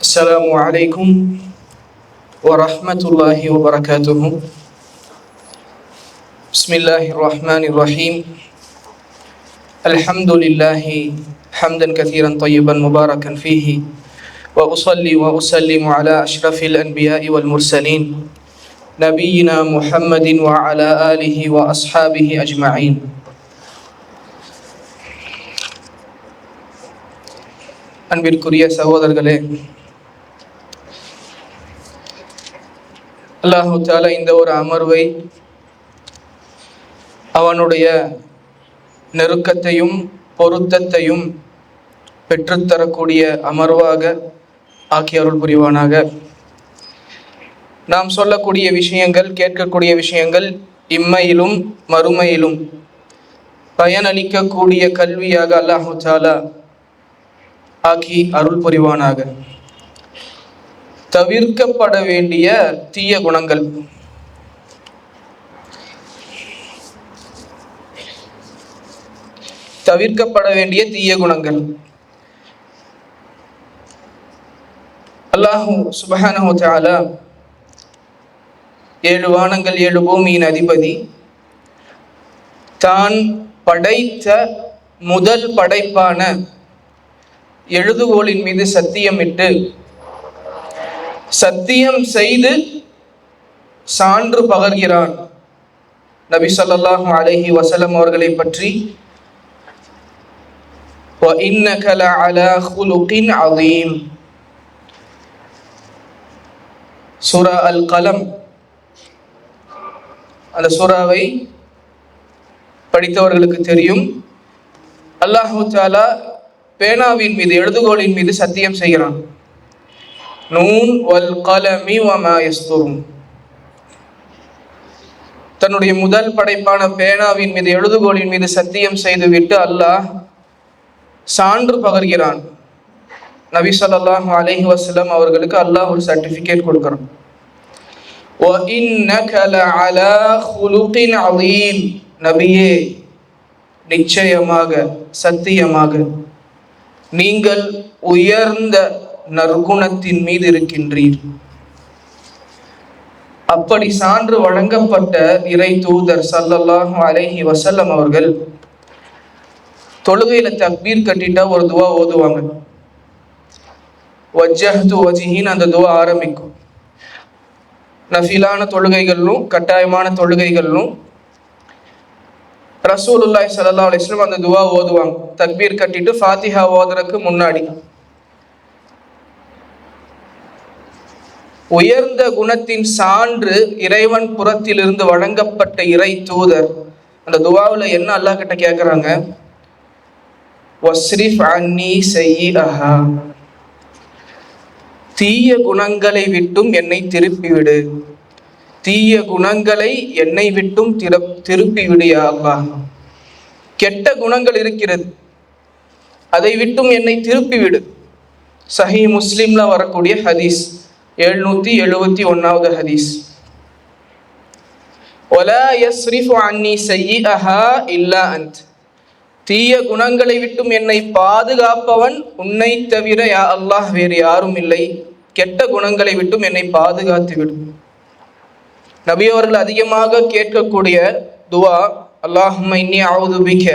السلام عليكم ورحمة الله وبركاته. بسم الله الرحمن الرحيم. الحمد لله حمدا كثيرا طيبا مباركا فيه، وأصلي وأسلم على أشرف الأنبياء والمرسلين نبينا محمد وعلى آله وأصحابه أجمعين. அன்பிற்குரிய சகோதரர்களே, அல்லாஹு தஆலா இந்த ஒரு அமர்வை அவனுடைய நெருக்கத்தையும் பொருத்தத்தையும் பெற்றுத்தரக்கூடிய அமர்வாக ஆக்கி அருள் புரிவானாக. நாம் சொல்லக்கூடிய விஷயங்கள், கேட்கக்கூடிய விஷயங்கள் இம்மையிலும் மறுமையிலும் பயனளிக்கக்கூடிய கல்வியாக அல்லாஹு தஆலா ஆக்கி அருள் புரிவானாக. தவிர்க்கப்பட வேண்டிய தீய குணங்கள். தவிர்க்கப்பட வேண்டிய தீய குணங்கள். அல்லாஹு சுப்ஹானஹு வ தஆலா 7 வானங்கள் 7 பூமியின் அதிபதி, தான் படைத்த முதல் படைப்பான எழுதுகோலின் மீது சத்தியமிட்டு சத்தியம் செய்து சான்று பகர்கிறான். நபி ஸல்லல்லாஹு அலைஹி வஸல்லம் அவர்களை பற்றி وَإِنَّكَ لَعَلَى خُلُقٍ عَظِيمٍ. சூரா அல் கலம், அந்த சூராவை படித்தவர்களுக்கு தெரியும். அல்லாஹு தஆலா பேனாவின் மீது, எழுதுகோலின் மீது சத்தியம் செய்கிறான். நூன் வல் கலமி வமா யஸ்துரூன். தன்னுடைய முதல் படைப்பான பேனாவின் மீது, எழுதுகோலின் மீது சத்தியம் செய்துவிட்டு அல்லாஹ் சான்று பகர்கிறான். நபி ஸல்லல்லாஹு அலைஹி வஸல்லம் அவர்களுக்கு அல்லாஹ் ஒரு சர்டிஃபிகேட் கொடுக்கிறான். وَإِنَّكَ لَعَلَى خُلُقٍ عَظِيمٍ. நபியே, நிச்சயமாக, சத்தியமாக நீங்கள் உயர்ந்த நற்குணத்தின் மீது இருக்கின்றீர். அப்படி சான்று வழங்கப்பட்ட இறை தூதர் ஸல்லல்லாஹு அலைஹி வஸல்லம் அவர்கள் தொழுகையில தக்பீர் கட்டிட்டா ஒரு துவா ஓதுவாங்க. வஜ்ஜஹ்து வஜ்ஹின்னு அந்த துவா ஆரம்பிக்கும். நஃபிலான தொழுகைகளிலும் கட்டாயமான தொழுகைகளிலும் ரசூலுல்லாஹி ஸல்லல்லாஹு அலைஹி வஸல்லம் அந்த துவா ஓதுவாங்க. தக்பீர் கட்டிட்டு ஃபாத்திஹா ஓதுறதுக்கு முன்னாடி. உயர்ந்த குணத்தின் சான்று இறைவன் புறத்திலிருந்து வழங்கப்பட்ட இறை தூதர் அந்த துவாவில் என்ன அல்லாஹ் கிட்ட கேட்குறாங்க? வஸ்ரிஃப் அன்னி சய்யிஅஹா. தீய குணங்களை விட்டும் என்னை திருப்பிவிடு. தீய குணங்களை என்னை விட்டும் திருப்பி விடு யா அல்லாஹ். கெட்ட குணங்கள் இருக்கிறது, அதை விட்டும் என்னை திருப்பி விடு. சஹீஹ் முஸ்லிம்ல வரக்கூடிய ஹதீஸ், 771வது ஹதீஸ். வலா யஸ்ரிஃபு அன்னி சய்யிஅஹா இல்லா அன்த். தீய குணங்களை விட்டும் என்னை பாதுகாப்பவன் உன்னை தவிர யா அல்லாஹ் வேறு யாரும் இல்லை. கெட்ட குணங்களை விட்டும் என்னை பாதுகாத்து விடும். நபி அவர்கள் அதிகமாக கேட்கக்கூடிய துவா, அல்லாஹும்ம இன்னி அஊது பிக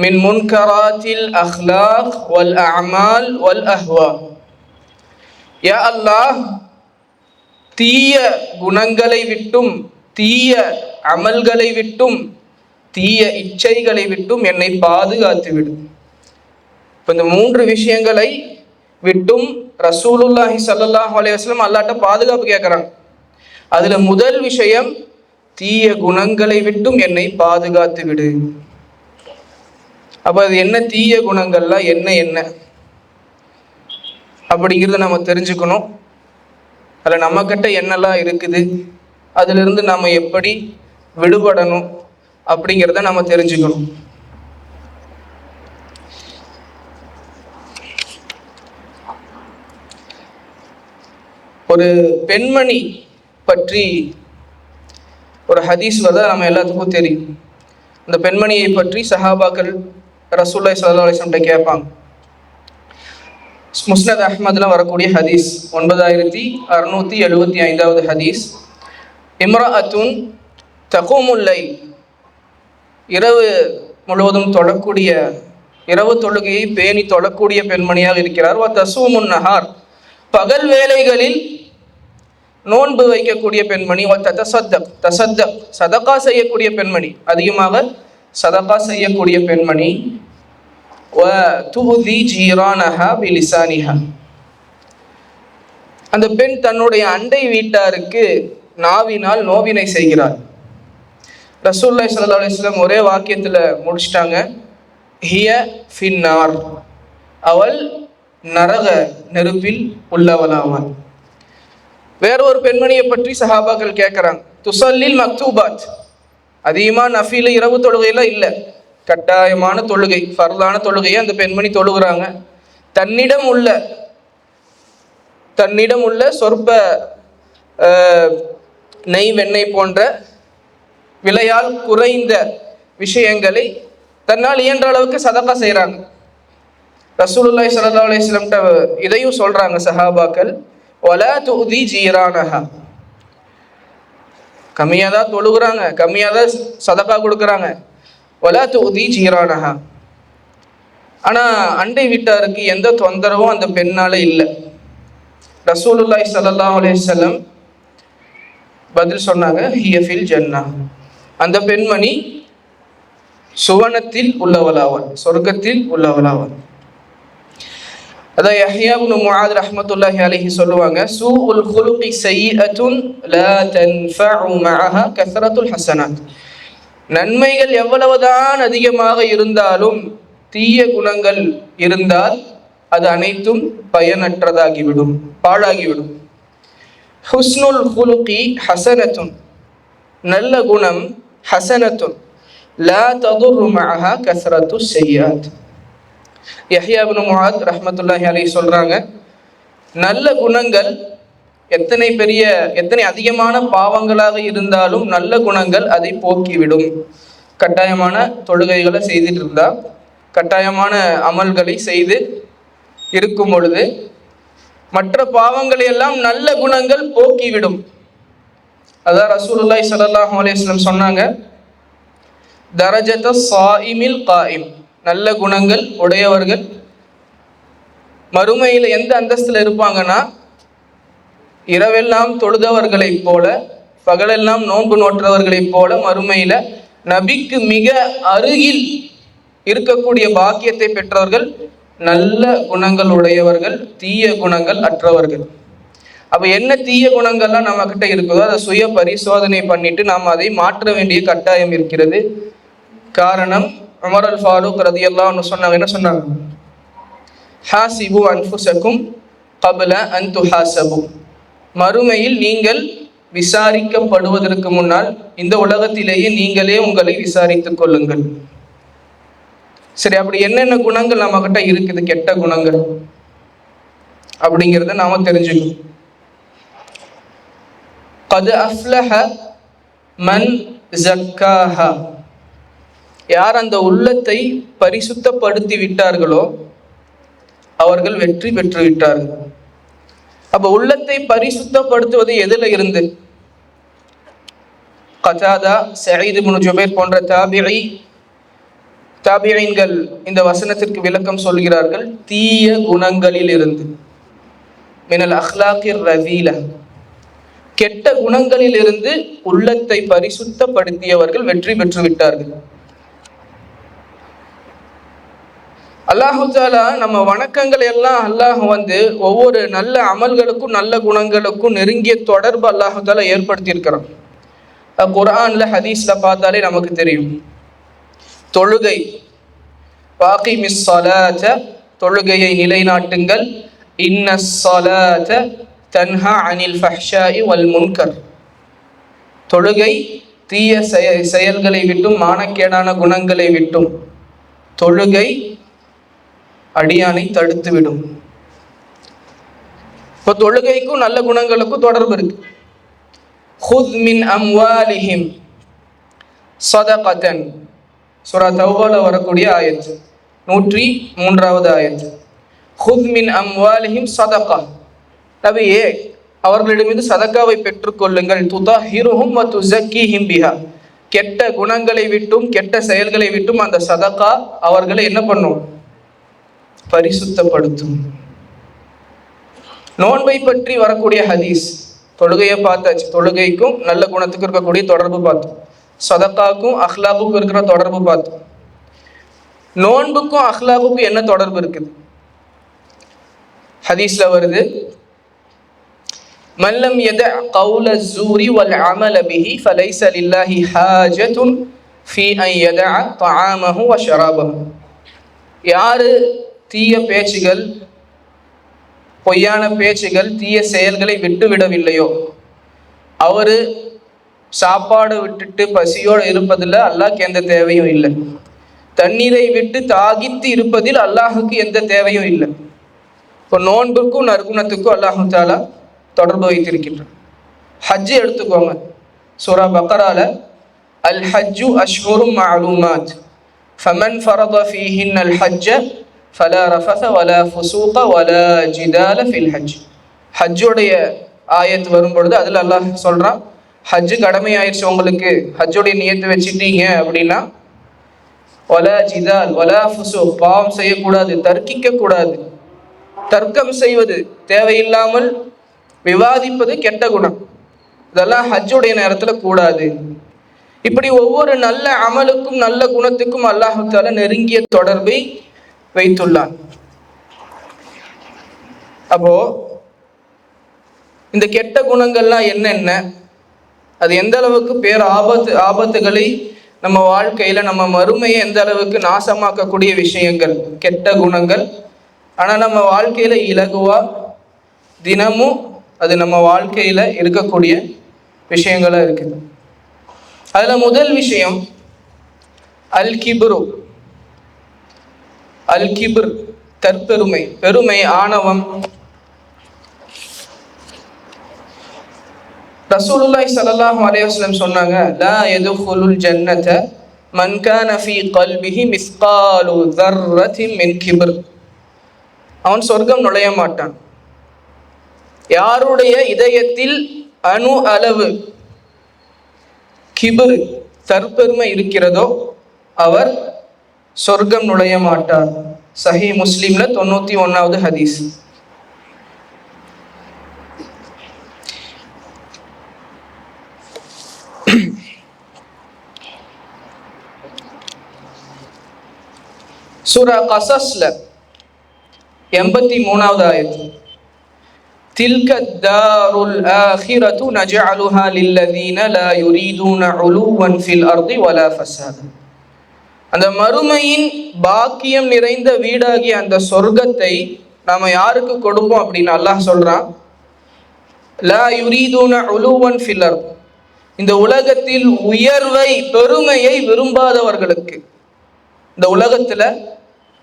மின் முன்கராத்தில் அஹ்லாக் வல் அஅமால் வல் அஹ்வா. யா அல்லாஹ், தீய குணங்களை விட்டும், தீய அமல்களை விட்டும், தீய இச்சைகளை விட்டும் என்னை பாதுகாத்து விடும். இப்போ இந்த 3 விஷயங்களை விட்டும் ரசூலுல்லாஹி ஸல்லல்லாஹு அலைஹி வஸல்லம் அல்லாஹ்ட்ட பாதுகாப்பு கேட்குறாங்க. அதுல முதல் விஷயம், தீய குணங்களை விட்டும் என்னை பாதுகாத்து விடு. அப்ப அது என்ன தீய குணங்கள்லாம் என்ன அப்படிங்கிறத நம்ம தெரிஞ்சுக்கணும். அதில் நம்மக்கிட்ட என்னெல்லாம் இருக்குது, அதிலிருந்து நம்ம எப்படி விடுபடணும் அப்படிங்கிறத நம்ம தெரிஞ்சுக்கணும். ஒரு பெண்மணி பற்றி ஒரு ஹதீஸ் வர நம்ம எல்லாத்துக்கும் தெரியும். அந்த பெண்மணியை பற்றி சஹாபாக்கள் ரசூலுல்லாஹி ஸல்லல்லாஹு அலைஹி வஸல்லம் கேட்பாங்க. முஸ்னத் அஹ்மதுல வரக்கூடிய ஹதீஸ் 9675வது ஹதீஸ். இம்ரஅத்துன் தகூமுல் லைல், இரவு முழுவதும் தொழக்கூடிய, இரவு தொழுகையை பேணி தொழக்கூடிய பெண்மணியாக இருக்கிறார். வ தசூமுன் நஹார், பகல் வேளைகளில் நோன்பு வைக்கக்கூடிய பெண்மணி. வ தசத்தக், சதகா செய்யக்கூடிய பெண்மணி, அதிகமாக சதகா செய்யக்கூடிய பெண்மணி. வ துஉதி ஜீரானஹா பிலிசானிஹா, அந்த பெண் தன்னுடைய அண்டை வீட்டாருக்கு நாவினால் நோவினை செய்கிறார். ரசூலுல்லாஹி ஸல்லல்லாஹு அலைஹி வஸல்லம் ஒரே வாக்கியத்தில் முடிச்சிட்டாங்க, ஹிய ஃபின்னார், அவள் நரக நெருப்பில் உள்ளவளாவாள். வேறொரு பெண்மணியை பற்றி சஹாபாக்கள் கேட்குறாங்க, துசல்லில் மக்தூபாத், அதிகமாக நஃபீல இரவு தொழுகையெல்லாம் இல்லை, கட்டாயமான தொழுகை, ஃபர்லான தொழுகையை அந்த பெண்மணி தொழுகிறாங்க. தன்னிடம் உள்ள சொற்ப நெய் வெண்ணெய் போன்ற விலையால் குறைந்த விஷயங்களை தன்னால் இயன்ற அளவுக்கு சதகா செய்கிறாங்க. ரசூலுல்லாஹி ஸல்லல்லாஹு அலைஹி வஸல்லம் இதையும் சொல்றாங்க சஹாபாக்கள், வலா துஉதி ஜீரானஹா, கம்மியாக தான் தொழுகிறாங்க, கம்மியாக தான் சதகா கொடுக்குறாங்க, வலா துஉதி ஜீரானஹா, ஆனால் அண்டை வீட்டாருக்கு எந்த தொந்தரவும் அந்த பெண்ணால் இல்லை. ரசூலுல்லாஹி ஸல்லல்லாஹு அலைஹி வஸல்லம் பதில் சொன்னாங்க, ஹிய ஃபில் ஜன்னா, அந்த பெண்மணி சுவனத்தில் உள்ளவளாவாள், சொர்க்கத்தில் உள்ளவளாவாள். அதான் யஹ்யா இப்னு முஆத் ரஹ்மத்துல்லாஹி அலைஹி சொல்லுவாங்க, சூஉல் குலுகி சய்யிஅத்துன் லா தன்ஃபஉ மஅஹா கஸரத்துல் ஹஸனாத், நன்மைகள் எவ்வளவுதான் அதிகமாக இருந்தாலும் தீய குணங்கள் இருந்தால் அது அனைத்தும் பயனற்றதாகிவிடும், பாழாகிவிடும். ஹுஸ்னுல் குலுகி ஹஸனத்துன், நல்ல குணம், ஹஸனத்துன் லா ததுர்ரு மஅஹா கஸரத்து ஸய்யிஆத். யஹ்யா இப்னு முஆத் ரஹ்மத்துல்லாஹி அலைஹி சொல்றாங்க, நல்ல குணங்கள் எத்தனை அதிகமான பாவங்களாக இருந்தாலும் நல்ல குணங்கள் அதை போக்கிவிடும். கட்டாயமான தொழுகைகளை செய்துட்டு இருந்தா, கட்டாயமான அமல்களை செய்து இருக்கும் பொழுது மற்ற பாவங்களை எல்லாம் நல்ல குணங்கள் போக்கிவிடும். அதான் ரசூலுல்லாஹி ஸல்லல்லாஹு அலைஹி வஸல்லம் சொன்னாங்க, தரஜத ஸாயிமில் காயிம், நல்ல குணங்கள் உடையவர்கள் மறுமையில் எந்த அந்தஸ்தில் இருப்பாங்கன்னா, இரவெல்லாம் தொழுதவர்களைப் போல, பகலெல்லாம் நோன்பு நோற்றவர்களைப் போல மறுமையில் நபிக்கு மிக அருகில் இருக்கக்கூடிய பாக்கியத்தை பெற்றவர்கள், நல்ல குணங்கள் உடையவர்கள், தீய குணங்கள் அற்றவர்கள். அப்போ என்ன தீய குணங்கள்லாம் நம்ம கிட்ட இருக்குதோ அதை சுய பரிசோதனை பண்ணிட்டு நாம் அதை மாற்ற வேண்டிய கட்டாயம் இருக்கிறது. காரணம், உமர் அல் ஃபாரூக் ரலியல்லாஹு அன்ஹு சொன்னாங்க, என்ன சொன்னாங்க, ஹாசிபு அன்ஃபுஸக்கும் கப்ல அன் துஹாசபு, மறுமையில் நீங்கள் விசாரிக்கப்படுவதற்கு முன்னால் இந்த உலகத்திலேயே நீங்களே உங்களை விசாரித்துக் கொள்ளுங்கள். சரி, அப்படி என்னென்ன குணங்கள் நம்ம கிட்ட இருக்குது, கெட்ட குணங்கள் அப்படிங்கிறத நாம தெரிஞ்சுக்கணும். கத் அஃப்லஹ மன் ஸக்காஹா, யார் அந்த உள்ளத்தை பரிசுத்தப்படுத்தி விட்டார்களோ அவர்கள் வெற்றி பெற்று விட்டார்கள். அப்ப உள்ளத்தை பரிசுத்தப்படுத்துவது எதுல இருந்து? கதாதா, சயீத் இப்னு ஜுபைர் போன்ற தாபிஈன்கள் இந்த வசனத்திற்கு விளக்கம் சொல்கிறார்கள், தீய குணங்களில் இருந்து, மினல் அஹ்லாகிர் ரதீல, கெட்ட குணங்களில் இருந்து உள்ளத்தை பரிசுத்தப்படுத்தியவர்கள் வெற்றி பெற்று விட்டார்கள். அல்லாஹு தாலா நம்ம வணக்கங்களை எல்லாம் அல்லாஹ் ஒவ்வொரு நல்ல அமல்களுக்கும் நல்ல குணங்களுக்கும் நெருங்கிய தொடர்பு அல்லாஹு தாலா ஏற்படுத்தி இருக்கிறோம். குர்ஆன்ல ஹதீஸ்ல பார்த்தாலே நமக்கு தெரியும். தொழுகை, வாகிமிஸ் ஸலாத, தொழுகையை நிலைநாட்டுங்கள், இன்னஸ் ஸலாத தன்ஹா அனில் ஃபஹ்ஷாஇ வல் முன்கர், தொழுகை தீய செயல்களை விட்டும் மானக்கேடான குணங்களை விட்டும் தொழுகை அடியானை தடுத்து விடும். இப்போ தொழுகைக்கும் நல்ல குணங்களுக்கும் தொடர்பு இருக்கு. ஹுத் மின் அம்வாலிஹிம் ஸதகதன், சூரா தௌபால வரக்கூடிய ஆயத், 103வது ஆயத். ஹுத் மின் அம்வாலிஹிம் சதகா, நபியே அவர்களிடமிருந்து சதக்காவை பெற்றுக்கொள்ளுங்கள். துதஹிருஹும் வ துஸக்கீஹிம் பிஹா, கெட்ட குணங்களை விட்டும் கெட்ட செயல்களை விட்டும் அந்த சதகா அவர்களை என்ன பண்ணும்? பரிசுத்தப்படுத்தும். நோன்பை பற்றி வரக்கூடிய ஹதீஸ், தொழுகையை பார்த்தாச்சு, தொழுகைக்கும் நல்ல குணத்துக்கும் இருக்கக்கூடிய தொடர்பு பார்த்தோம், சதக்காக்கும் அஹ்லாக்குக்கும் இருக்கிற தொடர்பு பார்த்தோம். நோன்புக்கும் அஹ்லாக்குக்கும் என்ன தொடர்பு இருக்குது? ஹதீஸ்ல வருது, மல்லம் யத கௌல ஸூரி வல் அமல பிஹி ஃபலைஸ லில்லாஹி ஹாஜத்துன் ஃபீ அன் யதஅ தஆமஹு வ ஷராபஹு. யாரு தீய பேச்சுகள், பொய்யான பேச்சுகள், தீய செயல்களை விட்டு விடவில்லையோ அவரு சாப்பாடு விட்டுட்டு பசியோடு இருப்பதில் அல்லாஹ்க்கு எந்த தேவையும் இல்லை. தண்ணீரை விட்டு தாகித்து இருப்பதில் அல்லாஹுக்கு எந்த தேவையும் இல்லை. இப்போ நோன்புக்கும் நற்குணத்துக்கும் அல்லாஹு தாலா தொடர்பு வைத்திருக்கின்றான். ஹஜ்ஜு எடுத்துக்கோங்க, சூரா பக்கரால அல் ஹஜ்ஜு அஷ்ஹுரும் மஅலூமாத் ஃபமன் ஃபரத ஃபீஹின் அல் ஹஜ்ஜ ஃபலா ரஃபஸ வலா ஃபுசூக வலா ஜிதால ஃபில் ஹஜ். ஹஜ்ஜுடைய ஆயத்து வரும்பொழுது அதில் அல்லாஹ் சொல்கிறான், ஹஜ்ஜு கடமையாயிடுச்சு உங்களுக்கு, ஹஜ்ஜுடைய நியத்தை வச்சுட்டீங்க அப்படின்னா வலா ஜிதால் வலா ஃபுசூக், பாவம் செய்யக்கூடாது, தர்க்கிக்க கூடாது. தர்க்கம் செய்வது, தேவையில்லாமல் விவாதிப்பது கெட்ட குணம், இதெல்லாம் ஹஜ்ஜுடைய நேரத்தில் கூடாது. இப்படி ஒவ்வொரு நல்ல அமலுக்கும் நல்ல குணத்துக்கும் அல்லாஹ் தஆலா நெருங்கிய தொடர்பை வைத்துள்ளான். அப்போ இந்த கெட்ட குணங்கள்லாம் என்னென்ன, அது எந்த அளவுக்கு ஆபத்துகளை நம்ம வாழ்க்கையில நம்ம மறுமையை எந்த அளவுக்கு நாசமாக்கக்கூடிய விஷயங்கள் கெட்ட குணங்கள். ஆனா நம்ம வாழ்க்கையில இலகுவா தினமும் அது நம்ம வாழ்க்கையில இருக்கக்கூடிய விஷயங்களா இருக்குது. அதுல முதல் விஷயம் அல் கிப்ரு. அல் கிப்ர், தற்பெருமை, பெருமை, ஆணவம். ரசூலுல்லாஹி ஸல்லல்லாஹு அலைஹி வஸல்லம் சொன்னாங்க, லா யதுகுலுல் ஜன்னத மன் கான ஃபீ கல்பிஹி மிஸ்காலு தர்ரத்தின் மின் கிப்ர். அவன் சொர்க்கம் நுழைய மாட்டான் யாருடைய இதயத்தில் அணு அளவு கிப்ர், தற்பெருமை இருக்கிறதோ அவர் சொர்க்கம் நுழைய மாட்டார். சஹீஹ் முஸ்லிம்ல 91வது ஹதீஸ். சூரா கஸஸ்ல 83வது ஆயத்து, தில்க தாருல் ஆகிரத்து நஜஅலுஹா லில்லதீன லா யுரீதுன உலுவன் ஃபில் அர்தி வலா ஃபஸாத. அந்த மறுமையின் பாக்கியம் நிறைந்த வீடாகிய அந்த சொர்க்கத்தை நாம யாருக்கு கொடுப்போம் அப்படின்னு அல்லாஹ் சொல்றான், லா யுரீதுன உலுவன் ஃபில் அர்தி, இந்த உலகத்தில் உயர்வை பெருமையை விரும்பாதவர்களுக்கு. இந்த உலகத்துல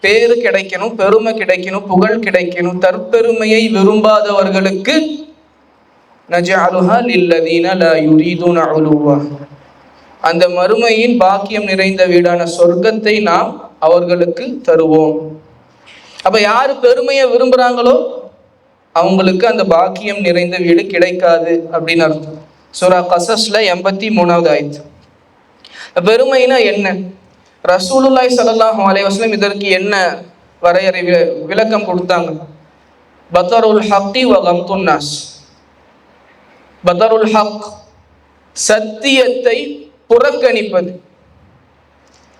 பேரு கிடைக்கணும், பெருமை கிடைக்கணும், புகழ் கிடைக்கணும், தற்பெருமையை விரும்பாதவர்களுக்கு நஜஅலுஹா லில்லதீன லா யுரீதுன உலுவா, அந்த மறுமையின் பாக்கியம் நிறைந்த வீடான சொர்க்கத்தை நாம் அவர்களுக்கு தருவோம். அப்ப யாரு பெருமையை விரும்புறாங்களோ அவங்களுக்கு அந்த பாக்கியம் நிறைந்த வீடு கிடைக்காது அப்படின்னு அர்த்தம். சூரா கஸஸ்ல 83வது ஆயத்து. பெருமைனா என்ன? ரசூலுல்லாஹி ஸல்லல்லாஹு அலைஹி வஸல்லம் இதற்கு என்ன வரையறை விளக்கம் கொடுத்தாங்க? பதருல் ஹக்கி வ கம்துன் நாஸ். பதருல் ஹக், சத்தியத்தை புறக்கணிப்பது.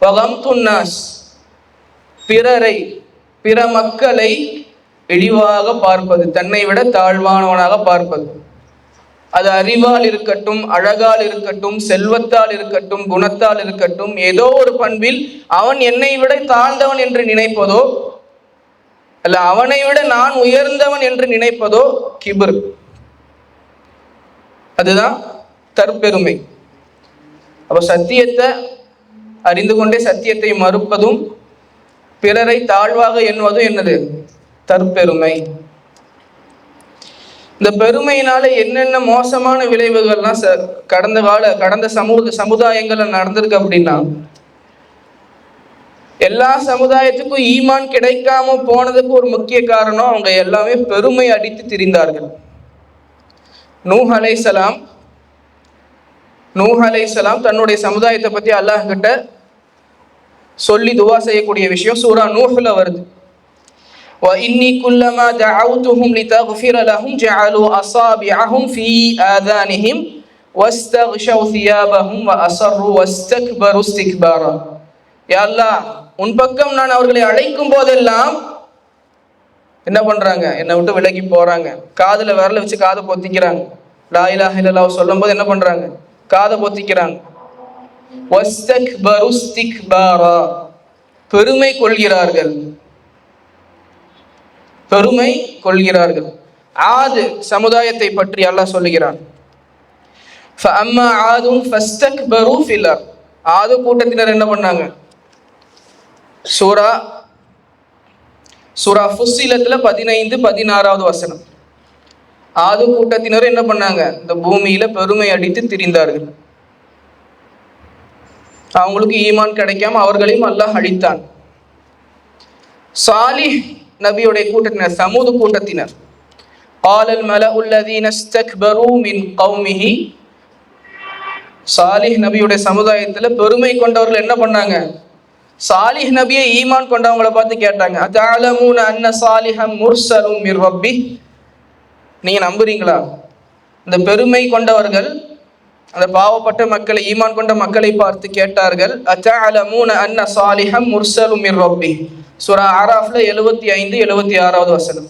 வ கம்துன் நாஸ், பிறரை, பிற மக்களை இழிவாக பார்ப்பது, தன்னை விட தாழ்வானவனாக பார்ப்பது. அது அறிவால் இருக்கட்டும், அழகால் இருக்கட்டும், செல்வத்தால் இருக்கட்டும், குணத்தால் இருக்கட்டும், ஏதோ ஒரு பண்பில் அவன் என்னை விட தாழ்ந்தவன் என்று நினைப்பதோ அல்ல அவனை விட நான் உயர்ந்தவன் என்று நினைப்பதோ கிப்ர். அதுதான் தற்பெருமை. அப்ப சத்தியத்தை அறிந்து கொண்டே சத்தியத்தை மறுப்பதும் பிறரை தாழ்வாக எண்ணுவதும் என்னது? தற்பெருமை. இந்த பெருமையினால என்னென்ன மோசமான விளைவுகள்லாம் கடந்த சமுதாயங்கள்ல நடந்திருக்கு அப்படின்னா, எல்லா சமுதாயத்துக்கும் ஈமான் கிடைக்காம போனதுக்கு ஒரு முக்கிய காரணம், அவங்க எல்லாமே பெருமை அடித்து திரிந்தார்கள். நூஹ் அலைஹிஸ்ஸலாம் தன்னுடைய சமுதாயத்தை பத்தி அல்லாஹ் கிட்ட சொல்லி துவா செய்யக்கூடிய விஷயம் சூரா நூஹ்ல வருது. وَإِنِّي كُلَّمَا دَعَوْتُهُمْ لِتَغْفِرَ لَهُمْ جَعَلُوا أَصَابِعَهُمْ فِي آذَانِهِمْ وَاسْتَغْشَوْا ثِيَابَهُمْ وَأَصَرُّوا وَاسْتَكْبَرُوا اسْتِكْبَارًا. யா அல்லாஹ், உன் பக்கம் நான் அவர்களை அழைக்கும் போதெல்லாம் என்ன பண்றாங்க? என்னை விட்டு விலகி போறாங்க. காதுல விரல வச்சு காதை பொத்திக்கிறாங்க. லா இலாஹ இல்லல்லாஹ் சொல்லும் போது என்ன பண்றாங்க? காதை பொத்திக்கிறாங்க. வஸ்தக்பரு இஸ்திக்பாரா, பெருமை கொள்கிறார்கள். ஆது சமுதாயத்தை பற்றி அல்லாஹ் சொல்லுகிறான். ஃபஅம்மா ஆதுன் ஃபஸ்தக்பரு ஃபில் அர்த். ஆது கூட்டத்தினர் என்ன பண்ணாங்க? சூரா ஃபுஸ்ஸிலத்துல 15-16 வசனம். ஆது கூட்டத்தினர் என்ன பண்ணாங்க? இந்த பூமியில பெருமை அடித்து திரிந்தார்கள். அவங்களுக்கு ஈமான் கிடைக்காம அவர்களையும் அல்லாஹ் அழித்தான். சாலிஹ் நபியுடைய கூட்டத்தினர், சமூது கூட்டத்தினர், காலல் மலஉல்லதீன இஸ்தக்பரு மின் கௌமிஹி, சாலிஹ் நபியுடைய சமுதாயத்துல பெருமை கொண்டவர்கள் என்ன பண்ணாங்க? சாலிஹ் நபியை ஈமான் கொண்டவங்களை பார்த்து கேட்டாங்க, அதஅலமூன அன்ன சாலிஹம் முர்சலும் மிர் ரப்பி, நீங்க நம்புறீங்களா? இந்த பெருமை கொண்டவர்கள் அந்த பாவப்பட்ட மக்களை, ஈமான் கொண்ட மக்களை பார்த்து கேட்டார்கள், அதஅலமூன அன்ன சாலிஹம் முர்சலும் மிர் ரப்பி. சூரா ஆராஃப்ல 75-76 வசனம்.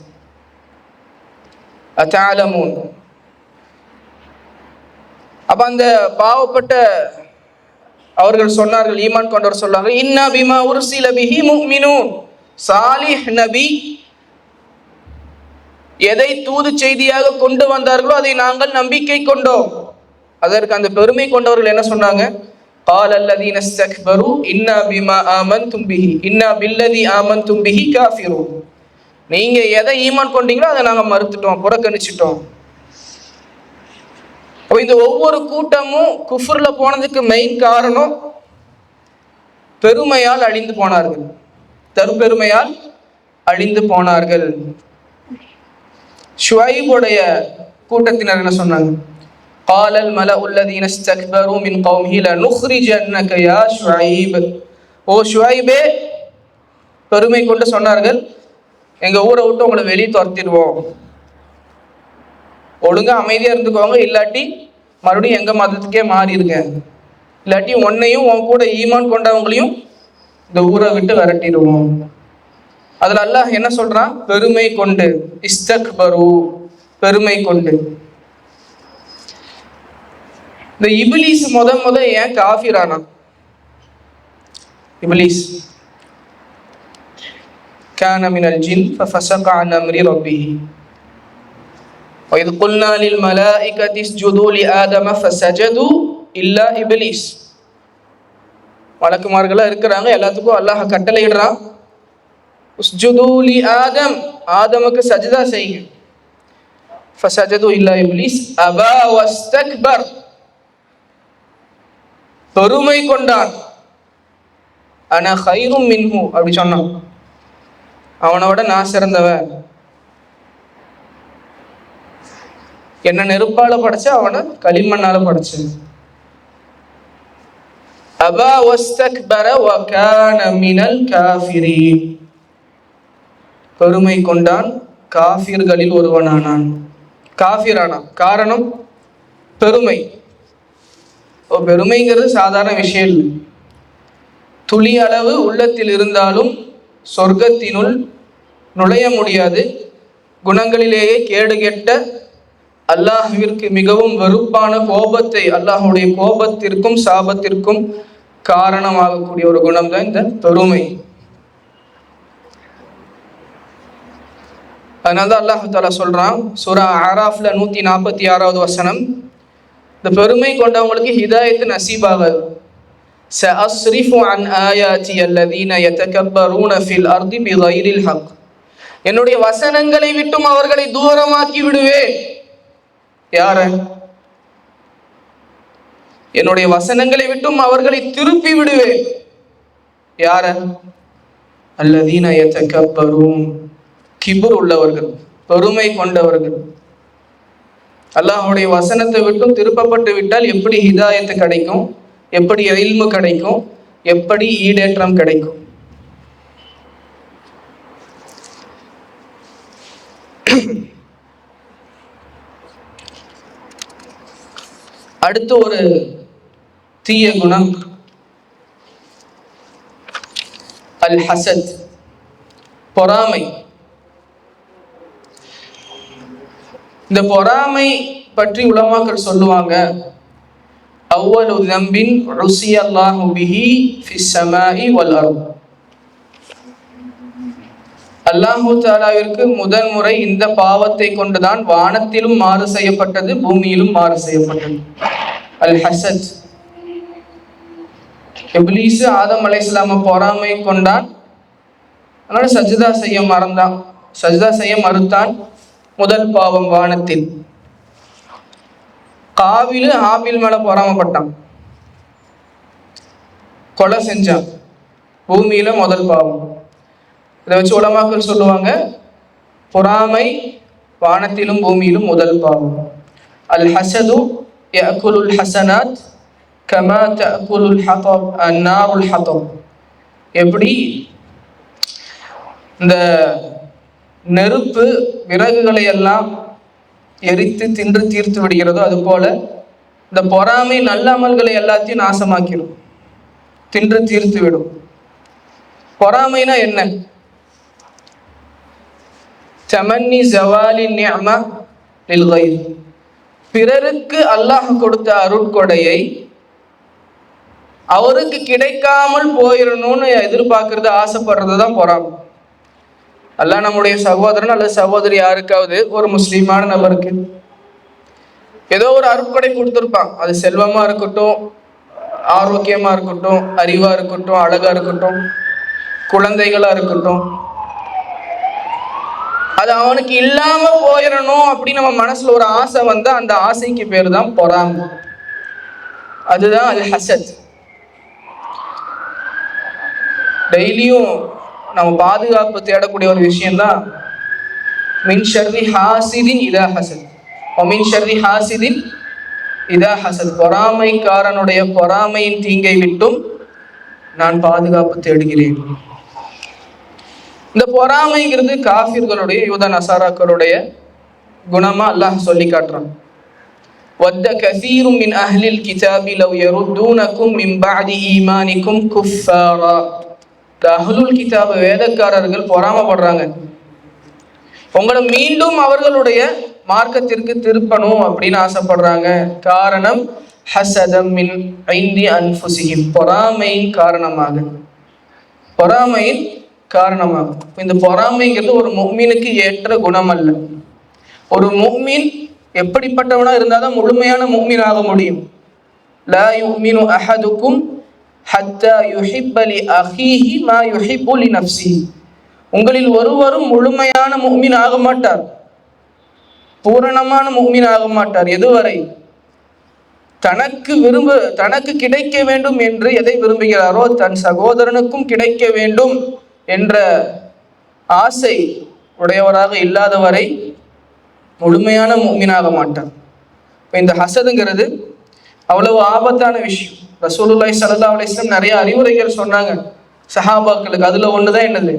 அதஅலமூன். அப்ப அந்த பாவப்பட்ட அவர்கள் சொன்னார்கள், ஈமான் கொண்டவர் சொன்னாங்க, இன்னா பிமா உர்சில பிஹி முஃமினூன், சாலிஹ் நபி எதை தூது செய்தியாக கொண்டு வந்தார்களோ அதை நாங்கள் நம்பிக்கை கொண்டோம். அதற்கு அந்த பெருமை கொண்டவர்கள் என்ன சொன்னாங்க? قال الذين استكبروا إنا بما آمنتم به إنا بالذي آمنتم به كافرون. நீங்க எதை ஈமான் கொண்டீங்களோ அதை நாங்க மறுத்துட்டோம், புறக்கணிச்சிட்டோம். இந்த ஒவ்வொரு கூட்டமும் குஃப்ர்ல போனதுக்கு மெயின் காரணம் பெருமையால் அழிந்து போனார்கள், தற்பெருமையால் அழிந்து போனார்கள். ஷுவைபுடைய கூட்டத்தினர் என்ன சொன்னாங்க? قال الملأ الذين استكبروا من قومه لنخرجنك يا شعيب. ஓ ஷுவைபே, பெருமை கொண்டு சொன்னார்கள், எங்க ஊரை விட்டு உங்களை வெளியே துரத்திடுவோம், ஒழுங்கா அமைதியா இருந்துக்கோங்க, இல்லாட்டி மறுபடியும் எங்க மதத்துக்கே மாறிடுங்க, இல்லாட்டி உன்னையும் உன் கூட ஈமான் கொண்டவங்களையும் இந்த ஊரை விட்டு விரட்டிடுவோம். அதுல அல்லாஹ் என்ன சொல்றான்? பெருமை கொண்டு, இஸ்தக்பரு, பெருமை கொண்டு. இந்த இப்லீஸ் முத ஏன் காஃபிரானா? இப்லீஸ் கான மினல் ஜின் ஃபஃபஸக அன் அம்ரி ரப்பிஹி وإذ قلنا للملائكة اسجدوا لآدم فسجدوا إلا إبليس. மலக்குமார்களா இருக்கிறாங்க, எல்லாத்துக்கும் அல்லாஹ் கட்டளை இடுறான், உஸ்ஜுது லி ஆதம், ஆதமுக்கு சஜ்தா செய்யுங்க. ஃபஸஜது இல்லா இப்லீஸ் அபா வஸ்தக்பர், பெருமை கொண்டான். அன கைரும் மின்ஹு, அப்படி சொன்னான், அவனோட நான் சிறந்தவன், என்ன நெருப்பால படைச்ச, அவனை களிமண்ணால படைச்ச. அபா வஸ்தக்பர வ கான மினல் காஃபிரீன், பெருமை கொண்டான், காஃபிர்களில் ஒருவனானான், காஃபிரானான். காரணம் பெருமை. பெருமைங்கிறது சாதாரண விஷயம் இல்லை. துளி அளவு உள்ளத்தில் இருந்தாலும் சொர்க்கத்தினுள் நுழைய முடியாது. குணங்களிலேயே கேடுகெட்ட, அல்லாஹ்விற்கு மிகவும் வெறுப்பான கோபத்தை, அல்லாஹுடைய கோபத்திற்கும் சாபத்திற்கும் காரணமாகக்கூடிய ஒரு குணம் தான் இந்த பெருமை. அதனால்தான் அல்லாஹ் தஆலா சொல்றான் சூரா ஆராஃப்ல 146 வசனம், இந்த பெருமை கொண்டவங்களுக்கு ஹிதாயத்து நசீபாகாது. சஅஸ்ரிஃபு அன் ஆயாதி அல்லதீன யதகப்பரூன ஃபில் அர்தி பிகைரில் ஹக், என்னுடைய வசனங்களை விட்டும் அவர்களை தூரமாக்கி விடுவேன். யார? என்னுடைய வசனங்களை விட்டும் அவர்களை திருப்பி விடுவேன். யார? அல்லதீன யதகப்பரூன், கிபுர் உள்ளவர்கள், பெருமை கொண்டவர்கள். அல்லாஹ்வுடைய வசனத்தை விட்டும் திருப்பப்பட்டு விட்டால் எப்படி ஹிதாயத்து கிடைக்கும், எப்படி இல்மு கிடைக்கும், எப்படி ஈடேற்றம் கிடைக்கும்? அடுத்து ஒரு தீய குணம் அல் ஹசத், பொறாமை. இந்த பொறாமை பற்றி உலமாக்கள் சொல்லுவாங்க, அவ்வலு தம்பின் ருஸியல்லாஹு பிஹி ஃபிஸ் ஸமாஇ வல் அர்த். அல்லாஹு தஆலாவிற்கு முதன்முறை இந்த பாவத்தை கொண்டுதான் வானத்திலும் மாறு செய்யப்பட்டது, பூமியிலும் மாறு செய்யப்பட்டது. அல் ஹசத். இப்லீஸ் ஆதம் அலைஹிஸ்ஸலாம பொறாமை கொண்டான், அதனால சஜ்தா செய்ய மறந்தான், சஜ்தா செய்ய மறுத்தான். முதல் பாவம் வானத்தில். காபில் ஆபில் மேல பொறாமப்பட்டான், கொலை செஞ்சான், பூமியில முதல் பாவம். இதை வச்சு உலமாக்கள் சொல்லுவாங்க, பொறாமை வானத்திலும் பூமியிலும் முதல் பாவம். அல் ஹசது யஅகுலுல் ஹஸனாத் கமா தஅகுலுல் ஹதப் அன்னாருல் ஹதப். எப்படி இந்த நெருப்பு விறகுகளை எல்லாம் எரித்து தின்று தீர்த்து விடுகிறதோ அது போல இந்த பொறாமை நல்ல அமல்களை எல்லாத்தையும் நாசமாக்கிடும், தின்று தீர்த்து விடும். பொறாமைனா என்ன? தமன்னி ஜவாலி நிஅமா லில் கைர். பிறருக்கு அல்லாஹ் கொடுத்த அருட்கொடையை அவருக்கு கிடைக்காமல் போயிடணும்னு எதிர்பார்க்கறது, ஆசைப்படுறது தான் பொறாமை. அல்லாஹ் நம்முடைய சகோதரன் அல்லது சகோதரி யாருக்காவது, ஒரு முஸ்லீமான நபருக்கு ஏதோ ஒரு அருட்கொடை கொடுத்துருப்பான். அது செல்வமா இருக்கட்டும், ஆரோக்கியமா இருக்கட்டும், அறிவா இருக்கட்டும், அழகா இருக்கட்டும், குழந்தைகளா இருக்கட்டும், அது அவனுக்கு இல்லாம போயிடணும் அப்படின்னு நம்ம மனசுல ஒரு ஆசை வந்தா அந்த ஆசைக்கு பேர் தான் பொறாமை. அதுதான் அல் ஹசத். டெய்லியும் நம்ம பாதுகாப்பு தேடக்கூடிய ஒரு விஷயம்தான் மின் ஷர்ரி ஹாசிதின் இதா ஹசத், மின் ஷர்ரி ஹாசிதின் இதா ஹசத். பொறாமைக்காரனுடைய பொறாமையின் தீங்கை விட்டும் நான் பாதுகாப்பு தேடுகிறேன். இந்த பொறாமைங்கிறது காஃபிர்களுடைய, யூத நசாராக்களுடைய குணமா அல்லாஹ் சொல்லி காட்டுறான். வத்த கஸீரும் மின் அஹ்லில் கிதாபி லவ் யருத்தூனகும் மின் பஅதி ஈமானிகும் குஃபாரா. அஹ்லுல் கிதாப் வேதக்காரர்கள் பொறாமப்படுறாங்க, உங்களை மீண்டும் அவர்களுடைய மார்க்கத்திற்கு திருப்பணும் அப்படின்னு ஆசைப்படுறாங்க. காரணம் ஹஸதம் மின் ஐந்தி அன்ஃபுஸிஹிம், பொறாமையின் காரணமாக, பொறாமையின் காரணமாக. இந்த பொறாமைங்கிறது ஒரு முஃமினுக்கு ஏற்ற குணம் அல்ல. ஒரு முஃமின் எப்படிப்பட்டவனா இருந்தாதான் முழுமையான முஃமின் ஆக முடியும். லா யுமினு அஹதுக்கும் ஹத்தா யுஹிப்ப லி அஹீஹி மா யுஹிப்பு லி நஃப்ஸிஹி. உங்களில் ஒருவரும் முழுமையான முஃமின் ஆக மாட்டார், பூரணமான முஃமின் ஆக மாட்டார். எதுவரை தனக்கு கிடைக்க வேண்டும் என்று எதை விரும்புகிறாரோ, தன் சகோதரனுக்கும் கிடைக்க வேண்டும் என்ற ஆசை உடையவராக இல்லாதவரை முழுமையான முஃமினாக மாட்டார். இந்த ஹசதுங்கிறது அவ்வளவு ஆபத்தான விஷயம். ரசூலுல்லாஹி ஸல்லல்லாஹு அலைஹி வஸல்லம் நிறைய அறிவுரைகள் சொன்னாங்க சஹாபாக்களுக்கு. அதுல ஒண்ணுதான் என்னது,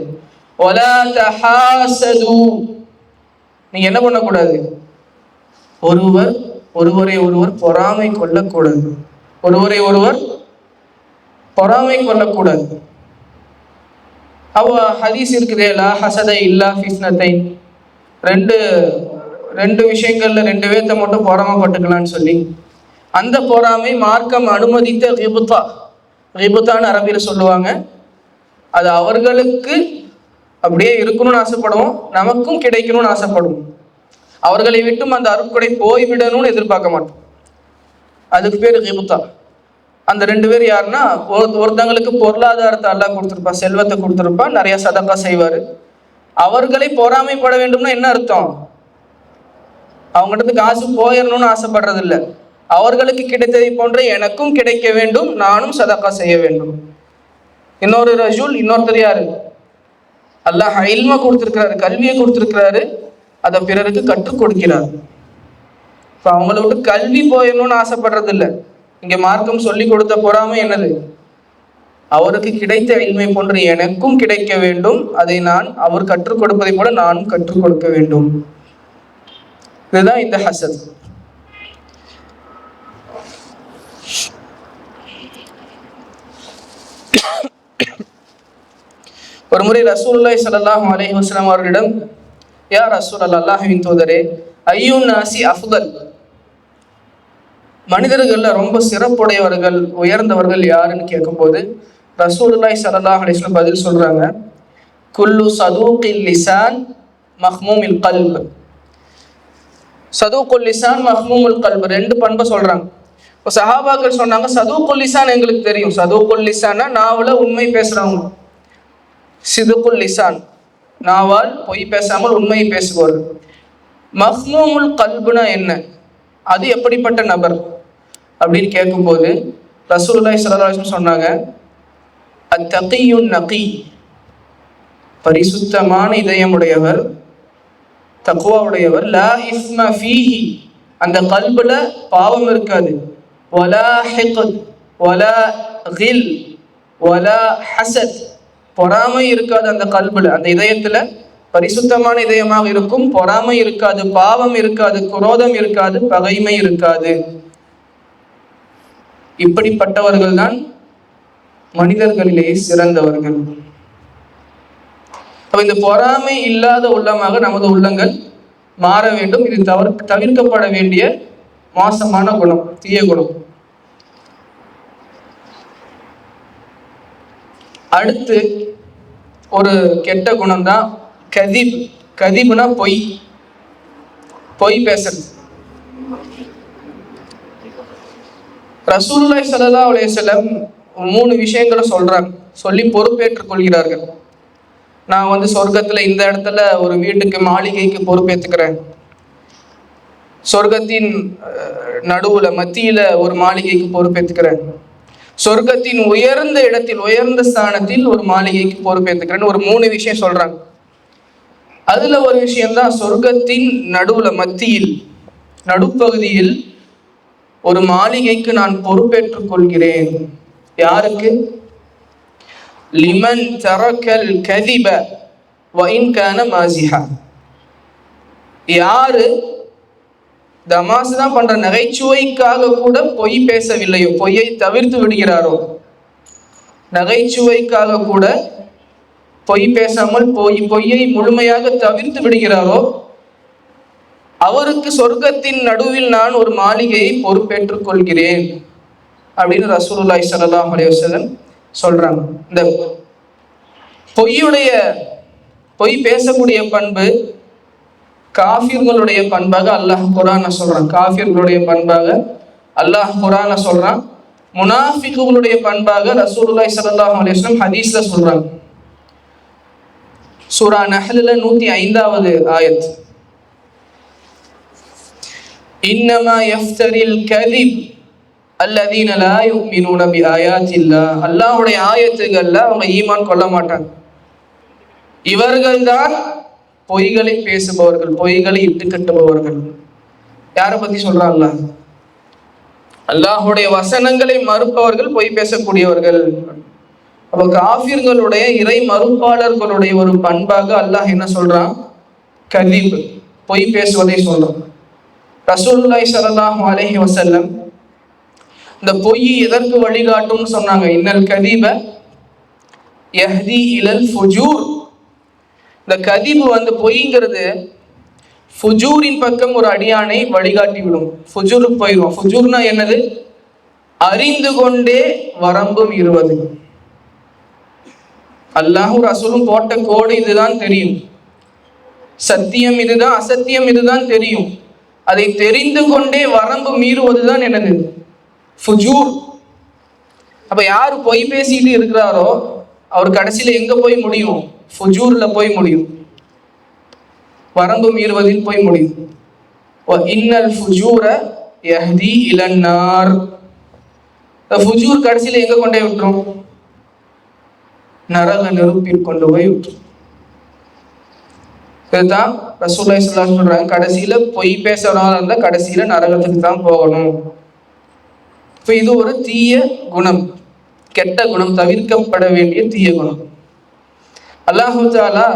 வலா தஹாசது. நீங்க என்ன பண்ணக்கூடாது, ஒருவரை ஒருவர் பொறாமை கொள்ளக்கூடாது, ஒருவரை ஒருவர் பொறாமை கொள்ளக்கூடாது. ஹதீஸ் இருக்குதே, லா ஹசத இல்லா ஃபிஸ்னத்தைன். ரெண்டு விஷயங்கள்ல ரெண்டு பேர்த்த மட்டும் பொறாமப்பட்டுக்கலான்னு சொல்லி, அந்த பொறாமை மார்க்கம் அனுமதித்த கிபுத்தா. கிபுத்தான்னு அரபியில் சொல்லுவாங்க. அது அவர்களுக்கு அப்படியே இருக்கணும்னு ஆசைப்படுவோம், நமக்கும் கிடைக்கணும்னு ஆசைப்படுவோம். அவர்களை விட்டும் அந்த அருட்கொடை போய்விடணும்னு எதிர்பார்க்க மாட்டோம். அதுக்கு பேர் கிபுத்தா. அந்த ரெண்டு பேர் யாருன்னா, ஒருத்தங்களுக்கு பொருளாதாரத்தை அல்லாஹ் கொடுத்துருப்பா, செல்வத்தை கொடுத்துருப்பா, நிறைய சதகா செய்வார். அவர்களை பொறாமைப்பட வேண்டும்னா என்ன அர்த்தம், அவங்ககிட்ட காசு போயிடணும்னு ஆசைப்படுறது இல்லை. அவர்களுக்கு கிடைத்ததை போன்ற எனக்கும் கிடைக்க வேண்டும், நானும் சதகா செய்ய வேண்டும். இன்னொரு ரஜுல், இன்னொருத்தர் யாரு, அல்லாஹ் இல்ம கொடுத்திருக்கிறாரு, கல்வியை கொடுத்திருக்கிறாரு, அதை பிறருக்கு கற்றுக் கொடுக்கிறார். இப்ப அவங்கள விட்டு கல்வி போயிடணும்னு ஆசைப்படுறது இல்லை. இங்க மார்க்கம் சொல்லி கொடுத்த பொறாமை என்னது? அவருக்கு கிடைத்த இல்மை போன்று எனக்கும் கிடைக்க வேண்டும், அதை நான் அவர் கற்றுக் கொடுப்பதை போல நானும் கற்றுக் கொடுக்க வேண்டும். இதுதான் இந்த ஹசத். ஒரு முறை ரசூலுல்லாஹி ஸல்லல்லாஹு அலைஹி வஸல்லம் அவர்களிடம், யா ரசூலல்லாஹ், அல்லாஹ்வின் தூதரே, ஐயுன் நாசி அஃதல், மனிதர்கள்ல ரொம்ப சிறப்புடையவர்கள், உயர்ந்தவர்கள் யாருன்னு கேட்கும்போது ரசூலுல்லாஹி ஸல்லல்லாஹு அலைஹி வஸல்லம் பதில் சொல்றாங்க, குல்லு சதூகில் லிசான் மஹ்மூமில் கல்ப். சதூகுல் லிசான் மஹ்மூமுல் கல்ப், ரெண்டு பண்பை சொல்றாங்க. இப்போ சஹாபாக்கள் சொன்னாங்க, சதூகுல் லிசான் எங்களுக்கு தெரியும், சதூகுல் லிசான்னா நாவல உண்மை பேசுறவங்க. சிதுகுல் லிசான், நாவால் பொய் பேசாமல் உண்மையை பேசுவார்கள். மஹ்மூமுல் கல்புனா என்ன, அது எப்படிப்பட்ட நபர் அப்படின்னு கேட்கும்போது ரசூலுல்லாஹி ஸல்லல்லாஹு அலைஹி வஸல்லம் சொன்னாங்க, அத்தகியுன் நகி, பரிசுத்தமான இதயமுடையவர், தக்வாவுடையவர், லா இஸ்ம ஃபீஹி, அந்த கல்புல பாவம் இருக்காது, வலா ஹிக்த் வலா கில் வலா ஹசத், பொறாமை இருக்காது அந்த கல்புல, அந்த இதயத்துல பரிசுத்தமான இதயமாக இருக்கும், பொறாமை இருக்காது, பாவம் இருக்காது, குரோதம் இருக்காது, பகைமை இருக்காது. இப்படிப்பட்டவர்கள் தான் மனிதர்களிலேயே சிறந்தவர்கள். இந்த பொறாமை இல்லாத உள்ளமாக நமது உள்ளங்கள் மாற வேண்டும். இது தவிர்க்கப்பட வேண்டிய மோசமான குணம், தீய குணம். அடுத்து ஒரு கெட்ட குணம் தான் கதிப். கதிப்னா பொய், பொய் பேசுறது. ரசூலுல்லாஹி ஸல்லல்லாஹு அலைஹி வஸல்லம் 3 விஷயங்களை சொல்றாங்க, சொல்லி பொறுப்பேற்றுக் கொள்கிறார்கள். நான் சொர்க்கத்துல இந்த இடத்துல ஒரு வீட்டுக்கு, மாளிகைக்கு பொறுப்பேற்றுக்கிறேன், சொர்க்கத்தின் நடுவுல மத்தியில ஒரு மாளிகைக்கு பொறுப்பேற்றுக்கிறேன், சொர்க்கத்தின் உயர்ந்த இடத்தில், உயர்ந்த ஸ்தானத்தில் ஒரு மாளிகைக்கு பொறுப்பேற்றுக்கிறேன்னு ஒரு 3 விஷயம் சொல்றாங்க. அதுல ஒரு விஷயம்தான் சொர்க்கத்தின் நடுவுல, மத்தியில், நடுப்பகுதியில் ஒரு மாளிகைக்கு நான் பொறுப்பேற்றுக் கொள்கிறேன். யாருக்கு? லிமன் தரக்கல் கதிப வ இன் கான மாசிஹா, யாரு தமாசு தான் பண்ற, நகைச்சுவைக்காக கூட பொய் பேசவில்லையோ, பொய்யை தவிர்த்து விடுகிறாரோ, நகைச்சுவைக்காக கூட பொய் பேசாமல் பொய்யை முழுமையாக தவிர்த்து விடுகிறாரோ, அவருக்கு சொர்க்கத்தின் நடுவில் நான் ஒரு மாளிகையை பொறுப்பேற்றுக் கொள்கிறேன் அப்படின்னு ரசூலுல்லாஹி ஸல்லல்லாஹு அலைஹி வஸல்லம் சொல்றாங்க. இந்த பொய் பேசக்கூடிய பண்பு காஃபிர்களுடைய பண்பாக அல்லாஹ் குர்ஆன்ல சொல்றான். காஃபிர்களுடைய பண்பாக அல்லாஹ் குர்ஆன்ல சொல்றான். முனாஃபிக்குகளுடைய பண்பாக ரசூலுல்லாஹி ஸல்லல்லாஹு அலைஹி வஸல்லம் ஹதீஸ்ல சொல்றாங்க. சூரா நஹ்ல்ல 105வது ஆயத், இன்னமா யஃப்தரில் கதிப் அல்லதீன லா யுமினூன பிஆயாத்தில்லாஹ், அல்லாஹ்வுடைய ஆயத்துகள்ல அவங்க ஈமான் கொள்ள மாட்டாங்க, இவர்கள்தான் பொய்களை பேசுபவர்கள், பொய்களை இட்டு கட்டுபவர்கள். யாரை பத்தி சொல்றாங்க? அல்லாஹ்வுடைய வசனங்களை மறுப்பவர்கள், பொய் பேசக்கூடியவர்கள். அப்ப காஃபிர்களுடைய, இறை மறுப்பாளர்களுடைய ஒரு பண்பாக அல்லாஹ் என்ன சொல்றான்? கதிப், பொய் பேசுவதை சொல்றான். ரசூலுல்லாஹி ஸல்லல்லாஹு அலைஹி வஸல்லம் இந்த பொய் எதற்கு வழிகாட்டும்னு சொன்னாங்க? இன்னல் கதிப யஹ்தி இலல் ஃபுஜூர். இந்த கதிபு பொய்ங்கிறது ஃபுஜூரின் பக்கம் ஒரு அடியானை வழிகாட்டி விடும், ஃபுஜூருக்கு போயிடும். ஃபுஜூர்னா என்னது? அறிந்து கொண்டே வரம்பு மீறுவது. அல்லாஹ்வும் ரசூலும் போட்ட கோடு இதுதான் தெரியும், சத்தியம் இதுதான், அசத்தியம் இதுதான் தெரியும், அதை தெரிந்து கொண்டே வரம்பு மீறுவதுதான் என்னது? ஃபுஜூர். அப்ப யாரு பொய் பேசிட்டு இருக்கிறாரோ அவர் கடைசியில எங்க போய் முடியும்? ஃபுஜூர்ல போய் முடியும், வரம்பு மீறுவதில் போய் முடியும். இன்னல் ஃபுஜூர யஹ்தி இலன் நார். ஃபுஜூர் கடைசியில எங்க கொண்டே விட்டுரும்? நரக நெருப்பில் கொண்டு போய் விட்டுரும். இதுதான் ரசூலுல்லாஹி ஸல்லல்லாஹு அலைஹி வஸல்லம் சொல்றாங்க, கடைசியில பொய் பேசுறவங்களா இருந்தா கடைசியில நரகத்துக்கு தான் போகணும். இப்போ இது ஒரு தீய குணம், கெட்ட குணம், தவிர்க்கப்பட வேண்டிய தீய குணம். அல்லாஹு தஆலா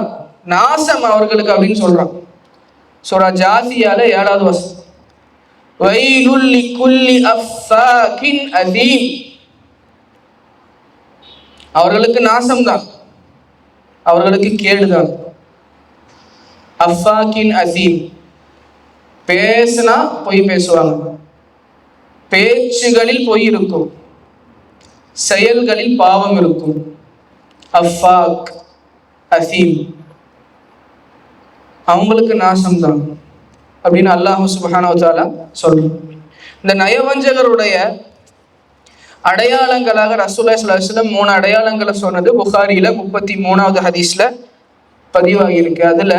நாசம் அவர்களுக்கு அப்படின்னு சொல்றான். சூரா ஜாசியால 7வது வசனம், வைலுல் லிகுல்லி அஃபாகின் அதீம். அவர்களுக்கு நாசம்தான், அவர்களுக்கு கேடுதான். அஃபாகின் அதீம், பேசினா பொய் பேசுவாங்க, பேச்சுகளில் பொய் இருக்கும், செயல்களில் பாவம் இருக்கும். அஃபாக் அதீம், அவங்களுக்கு நாசம்தான் அப்படின்னு அல்லாஹ் சுப்ஹானஹு வ தஆலா சொல்றான். இந்த நயவஞ்சகருடைய அடையாளங்களாக ரசூலுல்லாஹி ஸல்லல்லாஹு அலைஹி வஸல்லம் 3 அடையாளங்களை சொன்னது புகாரியில 33வது ஹதீஸ்ல பதிவாகி இருக்கு. அதுல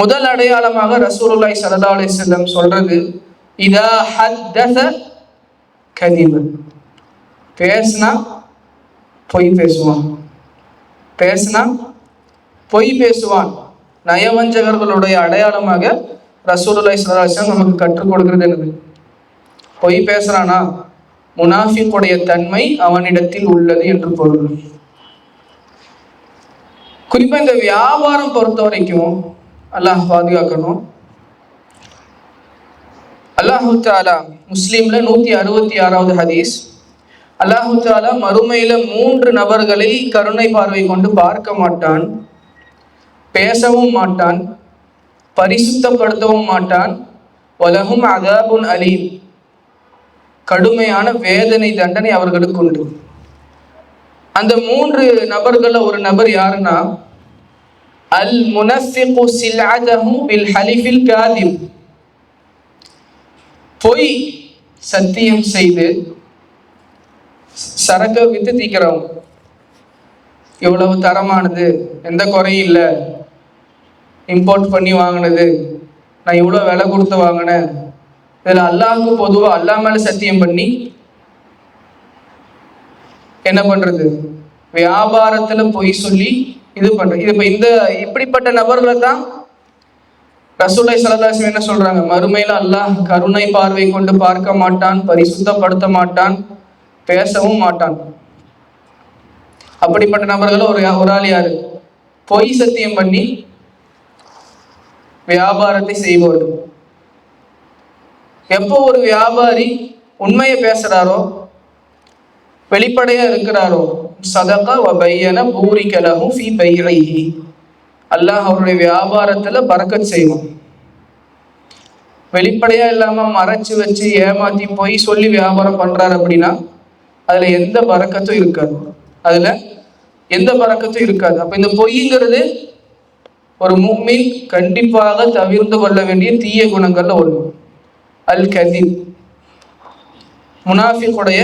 முதல் அடையாளமாக ரசூலுல்லாஹி ஸல்லல்லாஹு அலைஹி வஸல்லம் சொல்றது, இதா ஹத்தஸ கதிப, பேசினா பொய் பேசுவான், பேசினா பொய் பேசுவான். நயவஞ்சகர்களுடைய அடையாளமாக ரசூலுல்லாஹி ஸல்லல்லாஹு அலைஹி வஸல்லம் நமக்கு கற்றுக் கொடுக்கிறது என்னது? பொய் பேசுறானா முனாஃபிக்குடைய தன்மை அவனிடத்தில் உள்ளது என்று பொருள். குறிப்பா இந்த வியாபாரம் பொறுத்த வரைக்கும் அல்லாஹ் பாதுகாக்கணும். அல்லாஹு தஆலா முஸ்லிம்ல 166வது ஹதீஸ், அல்லாஹு தஆலா மறுமையில 3 நபர்களை கருணை பார்வை கொண்டு பார்க்க மாட்டான், பேசவும் மாட்டான், பரிசுத்தப்படுத்தவும் மாட்டான். வலஹும் அதாபுன் அலீம், கடுமையான வேதனை தண்டனை அவர்களுக்கு உண்டு. அந்த 3 நபர்கள்ல ஒரு நபர் யாருன்னா, அல் முனஃபிகு சில்அதஹு பில் ஹலிஃபில் காதிப், பொய் சத்தியம் செய்து சரக்கை வித்து தீக்கிறவங்க. இவ்வளவு தரமானது, எந்த குறையும் இல்லை, இம்போர்ட் பண்ணி வாங்கினது, நான் இவ்வளோ விலை கொடுத்து வாங்கினேன், இதில் அல்லாஹ்வுக்கு பொதுவாக அல்லாஹ் மேலே சத்தியம் பண்ணி என்ன பண்ணுறது, வியாபாரத்தில் பொய் சொல்லி இது பண்ணுறது. இது இப்போ இப்படிப்பட்ட நபர்களை தான் ரசூலுல்லாஹி ஸல்லல்லாஹு அலைஹி வஸல்லம் என்ன சொல்கிறாங்க, மறுமையில் அல்லாஹ் கருணை பார்வை கொண்டு பார்க்க மாட்டான், பரிசுத்தப்படுத்த மாட்டான், பேசவும் மாட்டான். அப்படிப்பட்ட நபர்கள் ஒரு ஆள் யாரு, பொய் சத்தியம் பண்ணி வியாபாரத்தை செய்வார்கள். எப்போ ஒரு வியாபாரி உண்மையை பேசுறாரோ, வெளிப்படையா இருக்கிறாரோ, சதகா வ பையன பூரிக லஹு ஃபீ பைஇஹி, அல்லாஹ் அவருடைய வியாபாரத்துல பரக்கத் செய்வான். வெளிப்படையா இல்லாம மறைச்சு வச்சு ஏமாத்தி பொய் சொல்லி வியாபாரம் பண்றாரு அப்படின்னா அதுல எந்த பரக்கத்தும் இருக்காது, அதுல எந்த பரக்கத்தும் இருக்காது. அப்ப இந்த பொய்ங்கிறது ஒரு முஃமின் கண்டிப்பாக தவிர்த்து கொள்ள வேண்டிய தீய குணங்கள்ல ஒன்று. அல் கதீப், முனாஃபிக்குடைய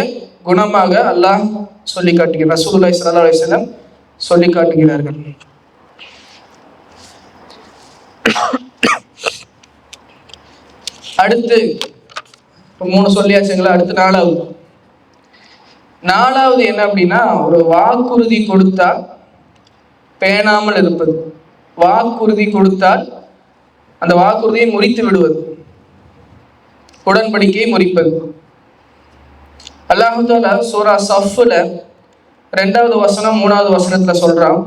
குணமாக அல்லாஹ் சொல்லி காட்டுகிறார், ரசூலுல்லாஹி ஸல்லல்லாஹு அலைஹி வஸல்லம் சொல்லி காட்டுகிறார்கள். அடுத்து 3 சொல்லியாச்சுங்களா, அடுத்து 4வது என்ன அப்படின்னா, ஒரு வாக்குறுதி கொடுத்தா பேணாமல் இருப்பது, வாக்குறுதி கொடுத்தால் அந்த வாக்குறுதியை முறித்து விடுவது, உடன்படிக்கையை முறிப்பது. அல்லாஹ் தஆலா சூரா ஸஃப்ல 2வது வசனம் 3வது வசனத்துல சொல்றான்,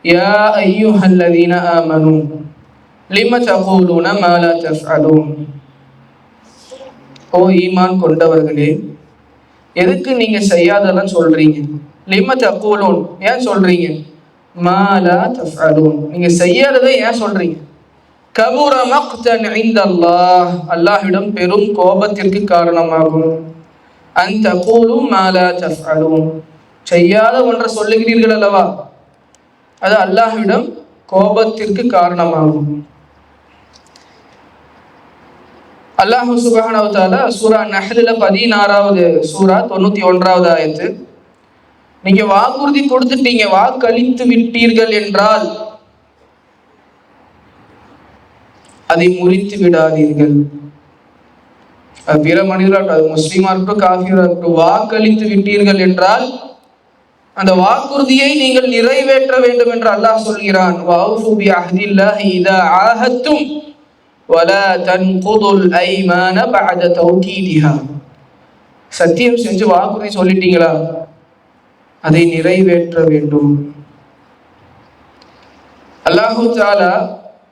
யா அய்யுஹல்லதீன ஆமனூ லிம தகூலூன மா லா தஃஅலூன், ஓ ஈமான் கொண்டவர்களே, எதுக்கு நீங்க செய்யாதெல்லாம் சொல்றீங்க, லிம தகூலூன், ஏன் சொல்றீங்க, மா லா தஃஅலூன், நீங்க செய்யாததை ஏன் சொல்றீங்க, கபுர மக்தன் இன்தல்லாஹ், அல்லாஹ்விடம் பெரும் கோபத்திற்கு காரணமாகும், அன் தகூலு மா லா தஃஅலூன், செய்யாத ஒன்றை சொல்லுகிறீர்கள் அல்லவா, அது அல்லாஹ்விடம் கோபத்திற்கு காரணமாகும். அல்லாஹ் சுப்ஹானஹு வ தஆலா சூரா நஹ்ல்ல 16வது சூரா 91வது ஆயத்து, நீங்க வாக்குறுதி கொடுத்துட்டீங்க, வாக்களித்து விட்டீர்கள் என்றால் அதை முறித்து விடாதீர்கள். பிற மனிதர்கள், அது முஸ்லீமா இருக்கட்டும் காஃபிரா இருக்கட்டும், வாக்களித்து விட்டீர்கள் என்றால் அந்த வாக்குறுதியை நீங்கள் நிறைவேற்ற வேண்டும் என்று அல்லாஹ் சொல்கிறான். வஅஃபு பிஅஹ்தில்லாஹி இதா ஆஹத்தும் வலா தன்குதுல் ஐமான பஅத தௌகீதிஹா. சத்தியம் செஞ்சு வாக்குறுதி சொல்லிட்டீங்களா, அதை நிறைவேற்ற வேண்டும். அல்லாஹு தஆலா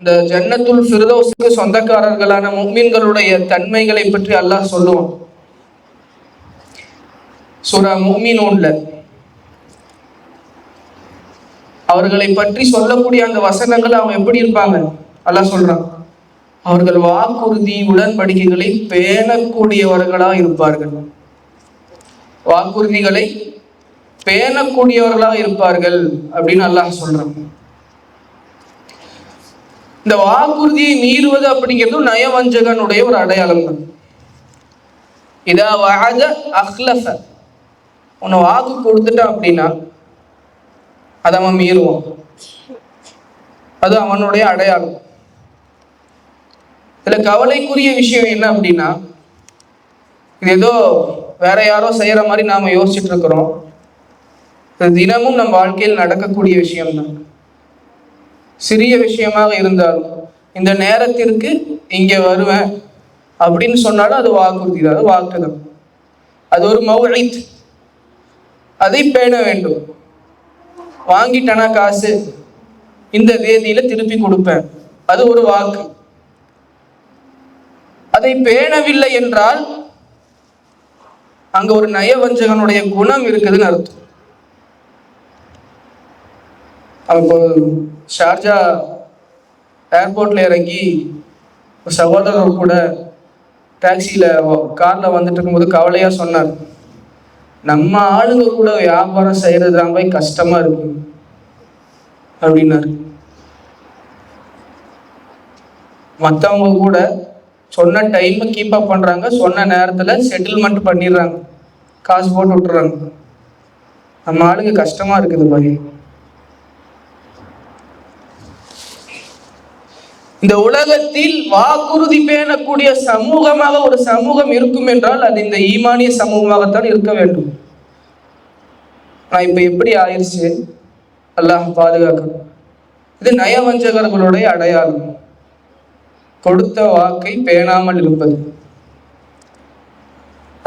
இந்த ஜன்னத்துல் ஃபிர்தௌஸ்க்கு சொந்தக்காரர்களான முஃமின்களுடைய தன்மைகளை பற்றி அல்லாஹ் சொல்லுவான். சூரா முஃமினூன்ல அவர்களை பற்றி சொல்லக்கூடிய அந்த வசனங்கள் அவங்க எப்படி இருப்பாங்க அல்லாஹ் சொல்றான். அவர்கள் வாக்குறுதி உடன்படிக்கைகளை பேணக்கூடியவர்களாக இருப்பார்கள். வாக்குறுதிகளை பேணக்கூடியவர்களாக இருப்பார்கள் அப்படின்னு அல்லாஹ் சொல்றான். இந்த வாக்குறுதியை மீறுவது அப்படிங்கிறது நயவஞ்சகனுடைய ஒரு அடையாளம் தான். இதா வஅத அக்லஃப, உன்னை வாக்கு கொடுத்துட்டான் அப்படின்னா அதை அவன் மீறுவான். அது அவனுடைய அடையாளம். இதுல கவலைக்குரிய விஷயம் என்ன அப்படின்னா, இது ஏதோ வேற யாரோ செய்யற மாதிரி நாம யோசிச்சுட்டு இருக்கிறோம். இது தினமும் நம் வாழ்க்கையில் நடக்கக்கூடிய விஷயம்தான். சிறிய விஷயமாக இருந்தாலும் இந்த நேரத்திற்கு இங்க வருவேன் அப்படின்னு சொன்னாலும் அது வாக்குறுதி தான், அது வாக்குதான், அது ஒரு மௌஇத். அதை பேண வேண்டும். வாங்கிட்டனா காசு இந்த தேதியில திருப்பி கொடுப்பேன், அது ஒரு வாக்கு. அதை பேணவில்லை என்றால் அங்க ஒரு நயவஞ்சகனுடைய குணம் இருக்குதுன்னு அர்த்தம். அப்போ ஷார்ஜா ஏர்போர்ட்ல இறங்கி சகோதரர் கூட டாக்ஸியில கார்ல வந்துட்டு இருக்கும்போது கவலையா சொன்னார், நம்ம ஆளுங்க கூட வியாபாரம் செய்யறது தான் போய் கஷ்டமா இருக்கு அப்படின்னாரு. மற்றவங்க கூட சொன்ன டைம் கீப் அப் பண்றாங்க, சொன்ன நேரத்துல செட்டில்மெண்ட் பண்ணிடுறாங்க, காசு போட்டு விட்டுறாங்க. நம்ம ஆளுங்க கஷ்டமா இருக்குது பாய். இந்த உலகத்தில் வாக்குறுதி பேணக்கூடிய சமூகமாக ஒரு சமூகம் இருக்கும் என்றால் அது இந்த ஈமானிய சமூகமாகத்தான் இருக்க வேண்டும். நான் இப்ப எப்படி ஆயிடுச்சு, அல்லாஹ் பாதுகாக்கணும். இது நயவஞ்சகர்களுடைய அடையாளம், கொடுத்த வாக்கை பேணாமல் இருப்பது.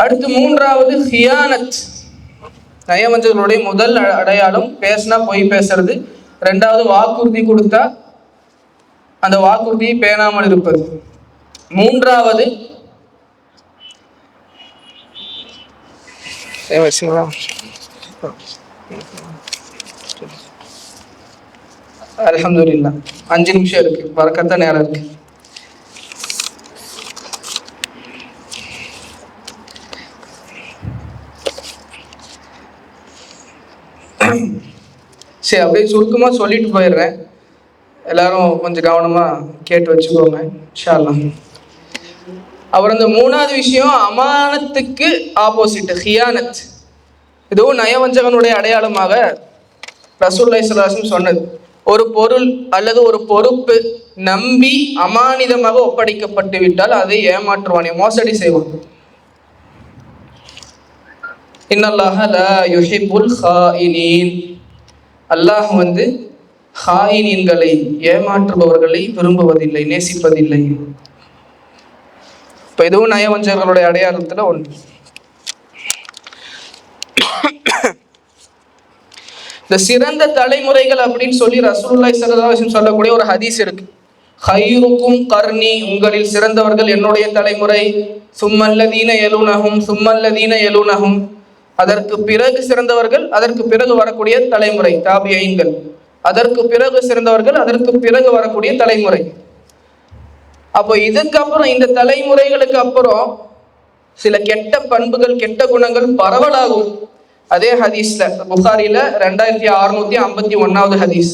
அடுத்து மூன்றாவது ஹியானத். நயவஞ்சகர்களுடைய முதல் அடையாளம் பேசினா பொய் பேசுறது. ரெண்டாவது வாக்குறுதி கொடுத்தா அந்த வாக்குறுதியை பேணாமல் இருப்பது. மூன்றாவது அல்ஹம்துலில்லாஹ் 5 நிமிஷம் இருக்கு, பறக்கத்தான் நேரம் இருக்கு. சரி, அப்படியே சுருக்கமா சொல்லிட்டு போயிடுறேன். எல்லாரும் கொஞ்சம் கவனமா கேட்டு வச்சுக்கோங்க இன்ஷா அல்லாஹ். அப்புறம் இந்த மூணாவது விஷயம் அமானத்துக்கு ஆப்போசிட் ஹியானத். இதுவும் நயவஞ்சகனுடைய அடையாளமாக ரசூலுல்லாஹி ஸல்லல்லாஹு அலைஹி வஸல்லம் சொன்னது. ஒரு பொருள் அல்லது ஒரு பொறுப்பு நம்பி அமானிதமாக ஒப்படைக்கப்பட்டு விட்டால் அதை ஏமாற்றுவானே, மோசடி செய்வான். இன்னல்லாஹ லா யுஹிப்புல் ஹாயினீன். அல்லாஹ் ஹாயினீன்களை ஏமாற்றுபவர்களை விரும்புவதில்லை, நேசிப்பதில்லை. இப்ப இதுவும் நயவஞ்சகர்களுடைய அடையாளத்துல ஒன்று. இந்த சிறந்த தலைமுறைகள் அப்படின்னு சொல்லி ரசூலுல்லாஹி ஸல்லல்லாஹு அலைஹி வஸல்லம் சொல்லக்கூடிய ஒரு ஹதீஸ் இருக்கு. ஹைருக்கும் கர்னி, உங்களில் சிறந்தவர்கள் என்னுடைய தலைமுறை. சும்மல்லதீன யலூனஹும் சும்மல்லதீன யலூனஹும், அதற்கு பிறகு சிறந்தவர்கள், அதற்கு பிறகு வரக்கூடிய தலைமுறை தாபியீன்கள், அதற்கு பிறகு சிறந்தவர்கள், அதற்கு பிறகு வரக்கூடிய தலைமுறை. அப்போ இதுக்கப்புறம் இந்த தலைமுறைகளுக்கு அப்புறம் சில கெட்ட பண்புகள், கெட்ட குணங்கள் பரவலாகும். அதே ஹதீஸ்ல புகாரில 2651வது ஹதீஸ்.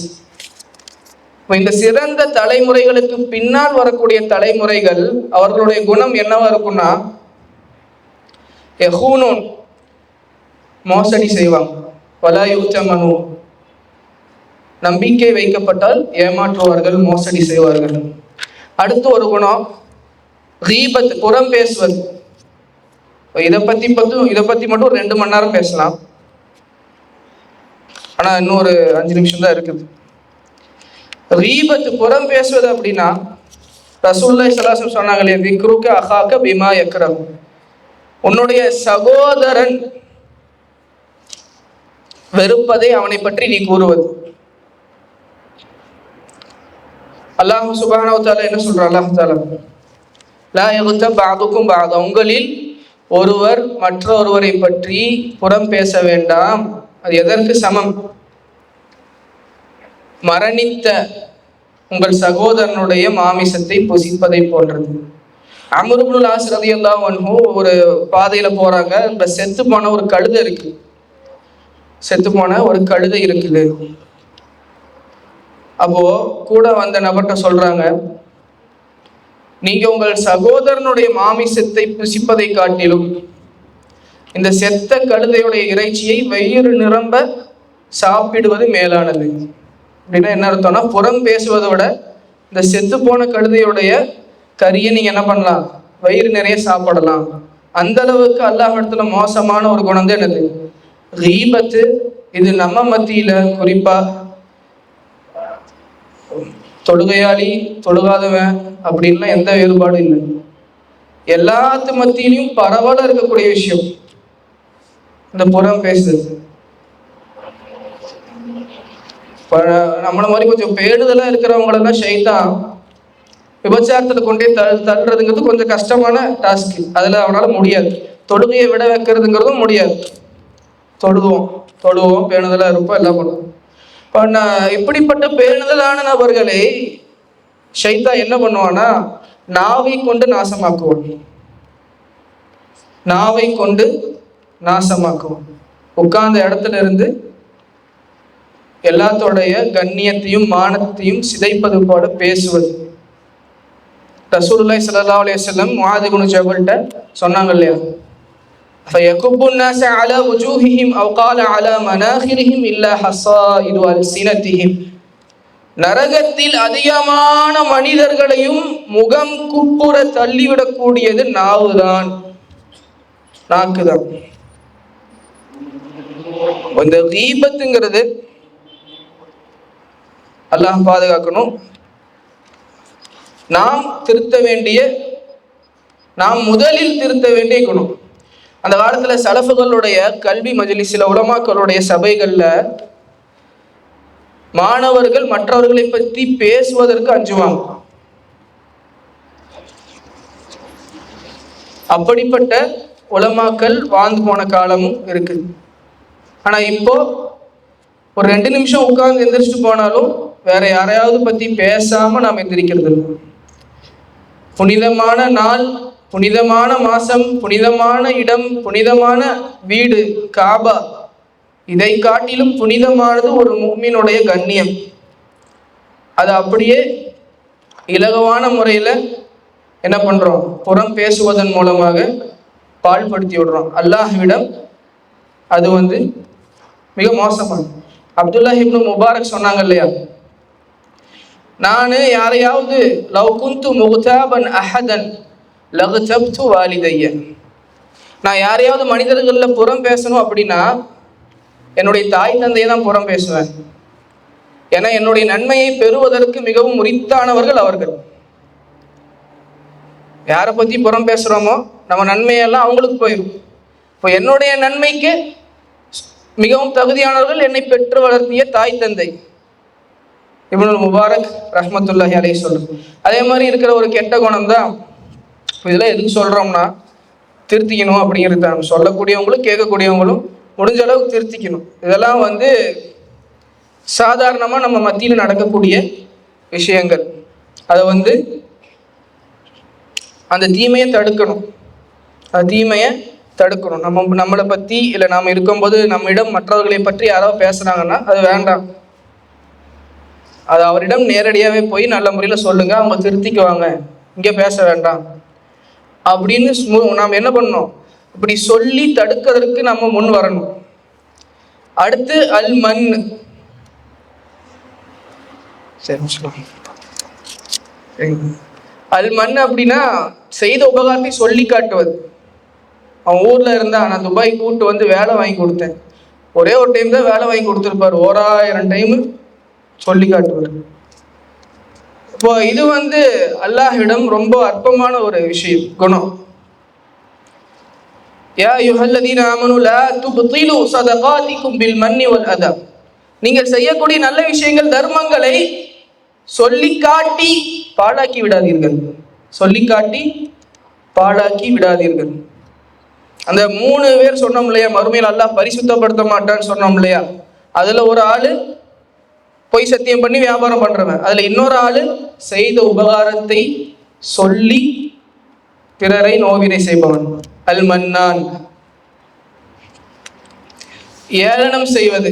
இந்த சிறந்த தலைமுறைகளுக்கு பின்னால் வரக்கூடிய தலைமுறைகள் அவர்களுடைய குணம் என்னவா இருக்கும்னா, யஹூனூன், மோசடி செய்வாங்க. வலா யுத்தமனு, நம்பிக்கை வைக்கப்பட்டால் ஏமாற்றுவார்கள், மோசடி செய்வார்கள். அடுத்து ஒரு குணம் கீபத், புறம் பேசுவது. இதை பத்தி மட்டும் 2 மணி நேரம் பேசலாம். ஆனால் இன்னும் ஒரு 5 நிமிஷம் தான் இருக்குது. கீபத் புறம் பேசுவது அப்படின்னா ரசூலுல்லாஹி ஸல்லல்லாஹு அலைஹி வஸல்லம் சொன்னாங்களே, விக்ருக அஹாக பிமா யக்ரஹு, உன்னுடைய சகோதரன் வெறுப்பதை அவனை பற்றி நீ கூறுவது. அல்லாஹ் சுப்ஹானஹு வ தஆலா என்ன சொல்றான்? அல்லாஹ் தஆலா லா யக்தப் பஅதுக்கும் பஅத, உங்களில் ஒருவர் மற்றொருவரை பற்றி புறம் பேச வேண்டாம். அது எதற்கு சமம்? மரணித்த உங்கள் சகோதரனுடைய மாமிசத்தை புசிப்பதை போன்றது. அம்ர் இப்னுல் ஆஸ் ரலியல்லாஹு அன்ஹு ஒரு பாதையில போறாங்க. இப்ப செத்து போன ஒரு கழுதை இருக்கு, இருக்குது. அப்போ கூட வந்த நபர்கிட்ட சொல்றாங்க, நீங்க உங்கள் சகோதரனுடைய மாமிசத்தை புசிப்பதை காட்டிலும் இந்த செத்த கழுதையுடைய இறைச்சியை வயிறு நிரம்ப சாப்பிடுவது மேலானது. அப்படின்னா என்ன அர்த்தம்னா, புறம் பேசுவதை விட இந்த செத்து போன கழுதையுடைய கறியை நீங்க என்ன பண்ணலாம், வயிறு நிறைய சாப்பிடலாம். அந்த அளவுக்கு அல்லாஹ் இடத்துல மோசமான ஒரு குணம் தான் என்னது? கீபத்து. இது நம்ம மத்தியில குறிப்பா தொழுகையாளி தொழுகாதவன் அப்படின்லாம் எந்த வேறுபாடும் இல்லை. எல்லாத்து மத்தியிலையும் பரவலாக இருக்கக்கூடிய விஷயம் இந்த புறம் பேசுறது. நம்மள மாதிரி கொஞ்சம் பேடுதலா இருக்கிறவங்களெல்லாம் ஷைத்தான் விபச்சாரத்துல கொண்டே தள்ளுறதுங்கிறது கொஞ்சம் கஷ்டமான டாஸ்க். அதுல அவனால முடியாது. தொழுகையை விட வைக்கிறதுங்கிறதும் முடியாது. தொழுவோம் பேணுதலா இருப்போம், எல்லாம் பண்ணுவோம். இப்படிப்பட்ட பேணுதலான நபர்களை ஷைத்தான் என்ன பண்ணுவான்னா, நாவை கொண்டு நாசமாக்குவான். உட்கார்ந்த இடத்துல இருந்து எல்லாத்தோடைய கண்ணியத்தையும் மானத்தையும் சிதைப்பது போல பேசுவது. ரசூலுல்லாஹி ஸல்லல்லாஹு அலைஹி வஸல்லம் முஆத் இப்னு ஜபல்ட்ட சொன்னாங்க இல்லையா, ஃபயகுபு الناس على وجوههم او قال على مناخرهم الا حصائد السنتهم, நரகத்தில் அதிகமான மனிதர்களையும் முகம் குப்புற தள்ளிவிடக்கூடியது நாக்குதான். இந்த கீபத்துங்கிறது அல்லாஹ் பாதுகாக்கணும். நாம் முதலில் திருத்த வேண்டிய குணம். அந்த காலத்துல சலஃபுகளுடைய கல்வி மஜ்லிஸ்ல, உலமாக்களுடைய சபைகள்ல மாணவர்கள் மற்றவர்களை பற்றி பேசுவதற்கு அஞ்சுவாங்க. அப்படிப்பட்ட உலமாக்கள் வாழ்ந்து போன காலமும் இருக்கு. ஆனா இப்போ ஒரு 2 நிமிஷம் உட்கார்ந்து எந்திரிச்சிட்டு போனாலும் வேற யாரையாவது பத்தி பேசாம நாம் எந்திரிக்கிறது இல்லை. புனிதமான நாள், புனிதமான மாசம், புனிதமான இடம், புனிதமான வீடு காபா, இதை காட்டிலும் புனிதமானது ஒரு முஃமினுடைய கண்ணியம். அது அப்படியே இலகுவான முறையில என்ன பண்றோம், புறம் பேசுவதன் மூலமாக பாழ்படுத்தி விடுறோம். அல்லாஹ்விடம் அது மிக மோசமானது. அப்துல்லாஹ் இப்னு முபாரக் சொன்னாங்க இல்லையா, நான் யாரையாவது லவ் குந்து முக்தாபன் அஹதன் லக்தப்து வாலிதைய, நான் யாரையாவது மனிதர்கள்ல புறம் பேசணும் அப்படின்னா என்னுடைய தாய் தந்தையை தான் புறம் பேசுவேன். ஏன்னா என்னுடைய நன்மையை பெறுவதற்கு மிகவும் உரித்தானவர்கள் அவர்கள். யாரை பத்தி புறம் பேசுறோமோ நம்ம நன்மையெல்லாம் அவங்களுக்கு போயிடும். இப்போ என்னுடைய நன்மைக்கு மிகவும் தகுதியானவர்கள் என்னை பெற்று வளர்த்திய தாய் தந்தை. இப்னுல் முபாரக் ரஹ்மத்துல்லாஹி அலைஹி சொல்லும். அதே மாதிரி இருக்கிற ஒரு கெட்ட குணம் தான் இதெல்லாம். எதுக்கு சொல்றோம்னா, திருத்திக்கணும் அப்படிங்கிறது தான். சொல்லக்கூடியவங்களும் கேட்கக்கூடியவங்களும் முடிஞ்ச அளவுக்கு திருத்திக்கணும். இதெல்லாம் சாதாரணமா நம்ம மத்தியில் நடக்கக்கூடிய விஷயங்கள். அதை அந்த தீமையை தடுக்கணும். நம்மளை பத்தி இல்லை நாம் இருக்கும்போது நம்மிடம் மற்றவர்களை பற்றி யாராவது பேசுறாங்கன்னா அது வேண்டாம். அது அவரிடம் நேரடியாகவே போய் நல்ல முறையில் சொல்லுங்க, அவங்க திருத்திக்குவாங்க, இங்கே பேச வேண்டாம் அப்படின்னு நாம் என்ன பண்ணணும், இப்படி சொல்லி தடுக்கிறதுக்கு நம்ம முன் வரணும். அடுத்து அல் மன். அல் மன் அப்படின்னா செய்த உபகாரத்தை சொல்லி காட்டுவது. அவன் ஊர்ல இருந்தா நான் துபாய் கூட்டு வேலை வாங்கி கொடுத்தேன், ஒரே ஒரு டைம் தான் வேலை வாங்கி கொடுத்துருப்பார், 1000 டைம் சொல்லி காட்டுவார். இப்போ இது அல்லாஹ்விடம் ரொம்ப அற்பமான ஒரு விஷயம், குணம். யா அய்யுஹல்லதீன ஆமனூ லா துப்திலு ஸதகாத்திக்கும் பில் மன்னி வல் அதா. நீங்கள் செய்யக்கூடிய நல்ல விஷயங்கள், தர்மங்களை சொல்லி காட்டி பாழாக்கி விடாதீர்கள். சொல்லி காட்டி பாழாக்கி விடாதீர்கள். அந்த 3 பேர் சொன்னோம் இல்லையா, மறுமையில் அல்லாஹ் பரிசுத்தப்படுத்த மாட்டான்னு சொன்னோம் இல்லையா. அதுல ஒரு ஆளு பொய் சத்தியம் பண்ணி வியாபாரம் பண்றவன், அதுல இன்னொரு ஆளு செய்த உபகாரத்தை சொல்லி பிறரை நோவினை செய்பவன். அல் மன்னான், ஏளனம் செய்வது,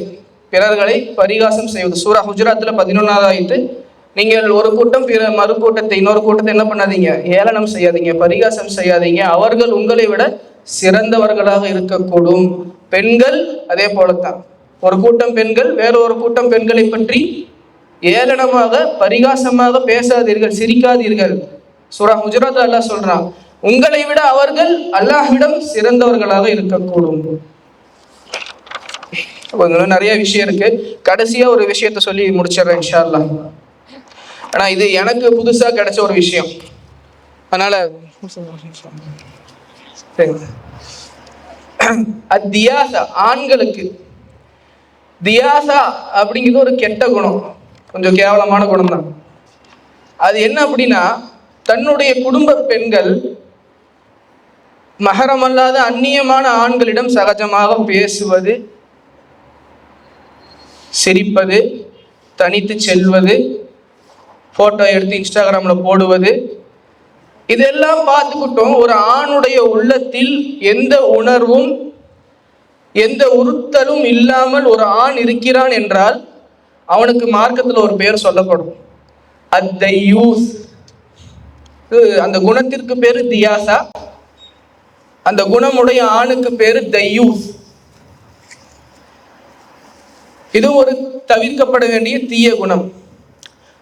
பிறர்களை பரிகாசம் செய்வது. சூரா ஹுஜராத்தில் 11வது ஆயத்து. நீங்கள் ஒரு கூட்டம் மறு கூட்டத்தை, இன்னொரு கூட்டத்தை என்ன பண்ணாதீங்க, ஏளனம் செய்யாதீங்க, பரிகாசம் செய்யாதீங்க, அவர்கள் உங்களை விட சிறந்தவர்களாக இருக்கக்கூடும். பெண்கள் அதே போலத்தான். ஒரு கூட்டம் பெண்கள் வேற ஒரு கூட்டம் பெண்களை பற்றி ஏளனமாக பரிகாசமாக பேசாதீர்கள், சிரிக்காதீர்கள். சூரா ஹுஜராத் அல்லாஹ் சொல்றான், உங்களை விட அவர்கள் அல்லாஹ்விடம் சிறந்தவர்களாக இருக்கக்கூடும். நிறைய விஷயம் இருக்கு. கடைசியா ஒரு விஷயத்த சொல்லி முடிச்சிடறேன் இன்ஷா அல்லாஹ். ஆனா இது எனக்கு புதுசா கிடைச்ச ஒரு விஷயம், அதனால தியாசா, ஆண்களுக்கு தியாசா அப்படிங்கிறது ஒரு கெட்ட குணம், கொஞ்சம் கேவலமான குணம் தான். அது என்ன அப்படின்னா, தன்னுடைய குடும்ப பெண்கள் மஹரமல்லாத அந்நியமான ஆண்களிடம் சகஜமாக பேசுவது, சிரிப்பது, தனித்து செல்வது, போட்டோ எடுத்து இன்ஸ்டாகிராம்ல போடுவது, இதெல்லாம் பார்த்துக்கிட்டோம். ஒரு ஆணுடைய உள்ளத்தில் எந்த உணர்வும் எந்த உறுத்தலும் இல்லாமல் ஒரு ஆண் இருக்கிறான் என்றால் அவனுக்கு மார்க்கத்தில் ஒரு பெயர் சொல்லப்படும், அத்தையூஸ். அந்த குணத்திற்கு பேரு தியாசா, அந்த குணமுடைய ஆணுக்கு பேரு தையூஸ். இது ஒரு தவிர்க்கப்பட வேண்டிய தீய குணம்.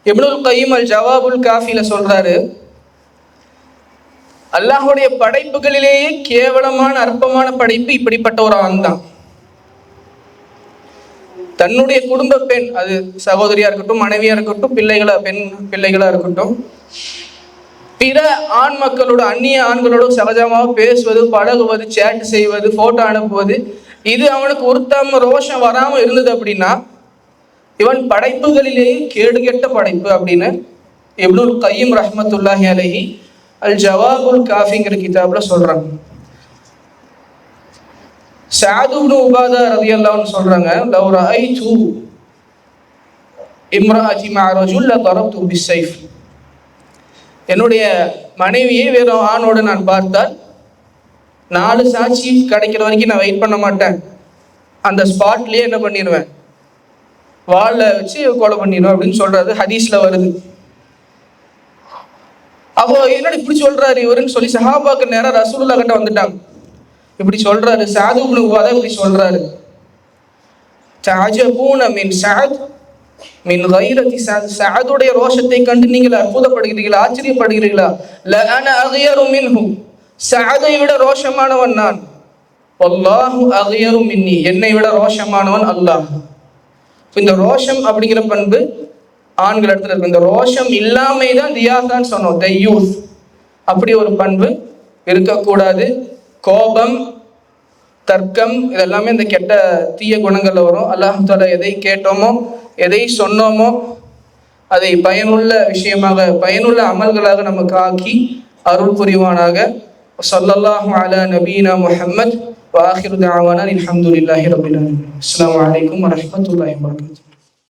இப்னுல் கய்யிம் அல் ஜவாபுல் காஃபில சொல்றாரு, அல்லாஹ்வுடைய படைப்புகளிலேயே கேவலமான அற்பமான படைப்பு இப்படிப்பட்ட ஒரு ஆண் தான். தன்னுடைய குடும்ப பெண், அது சகோதரியா இருக்கட்டும், மனைவியா இருக்கட்டும், பெண் பிள்ளைகளா இருக்கட்டும், பிற ஆண் மக்களோட, அந்நிய ஆண்களோட சகஜமாக பேசுவது, பழகுவது, சேட் செய்வது, போட்டோ அனுப்புவது, இது அவனுக்கு உறுத்தாம ரோஷம் வராம இருந்தது அப்படின்னா இவன் படைப்புகளிலேயே கேடுகெட்ட படைப்பு அப்படின்னு இப்னுல் கய்யிம் ரஹ்மத்துல்லாஹி அலைஹி அல் ஜவாபுல் காஃபிங்கிற கிதாப்ல சொல்றாங்க. சஅத் இப்னு உபாதா ரலியல்லாஹு அன்ஹு சொல்றாங்க, லவ் ரஅய்து இம்ராஅதி மஅ ரஜுல் லதரப்து பிஸ்ஸைஃப். என்னுடைய மனைவியை வேற ஆணோடு நான் பார்த்தால் 4 சாட்சி கிடைக்கிற வரைக்கும் நான் வெயிட் பண்ண மாட்டேன், அந்த ஸ்பாட்லயே என்ன பண்ணிடுவேன், வாள்ல வச்சு கொலை பண்ணிடுவேன் அப்படின்னு சொல்றாரு, ஹதீஸ்ல வருது. அப்போ என்னடி இப்படி சொல்றாரு இவருன்னு சொல்லி சஹாபாக்கள் நேரம் ரசூலுல்லாஹ் கிட்ட வந்துட்டாங்க. இப்படி சொல்றாரு சஅத் இப்னு உபாதா, இப்படி சொல்றாரு. தஅஜபூன மின் சஅத் மின் கைரதி சஅத். சஅதுடைய ரோஷத்தை கண்டு நீங்கள் அற்புதப்படுகிறீர்களா, ஆச்சரியப்படுகிறீர்களா? லஅன அக்யரு மின்ஹு, சஅதை விட ரோஷமானவன் நான். வல்லாஹு அக்யரு மின்னி, என்னை விட ரோஷமானவன் அல்லாஹ். இந்த ரோஷம் அப்படிங்கிற பண்பு ஆண்கள் இடத்துல இருக்கு. இந்த ரோஷம் இல்லாமை தான் தியாசான்னு சொன்னோம், தையூஸ். அப்படி ஒரு பண்பு இருக்கக்கூடாது. கோபம், தர்க்கம், இதெல்லாமே இந்த கெட்ட தீய குணங்கள்ல வரும். அல்லாஹ் தஆலா எதை கேட்டோமோ, எதை சொன்னோமோ அதை பயனுள்ள விஷயமாக, பயனுள்ள அமல்களாக நமக்கு ஆக்கி அருள் புரிவானாக. ஸல்லல்லாஹு அலா நபீனா முஹம்மத் வ ஆகிரு தஅவானா அல்ஹம்துலில்லாஹி ரப்பில் ஆலமீன். அஸ்ஸலாமு அலைக்கும் வரஹ்மத்துல்லாஹி வபரகாத்துஹு.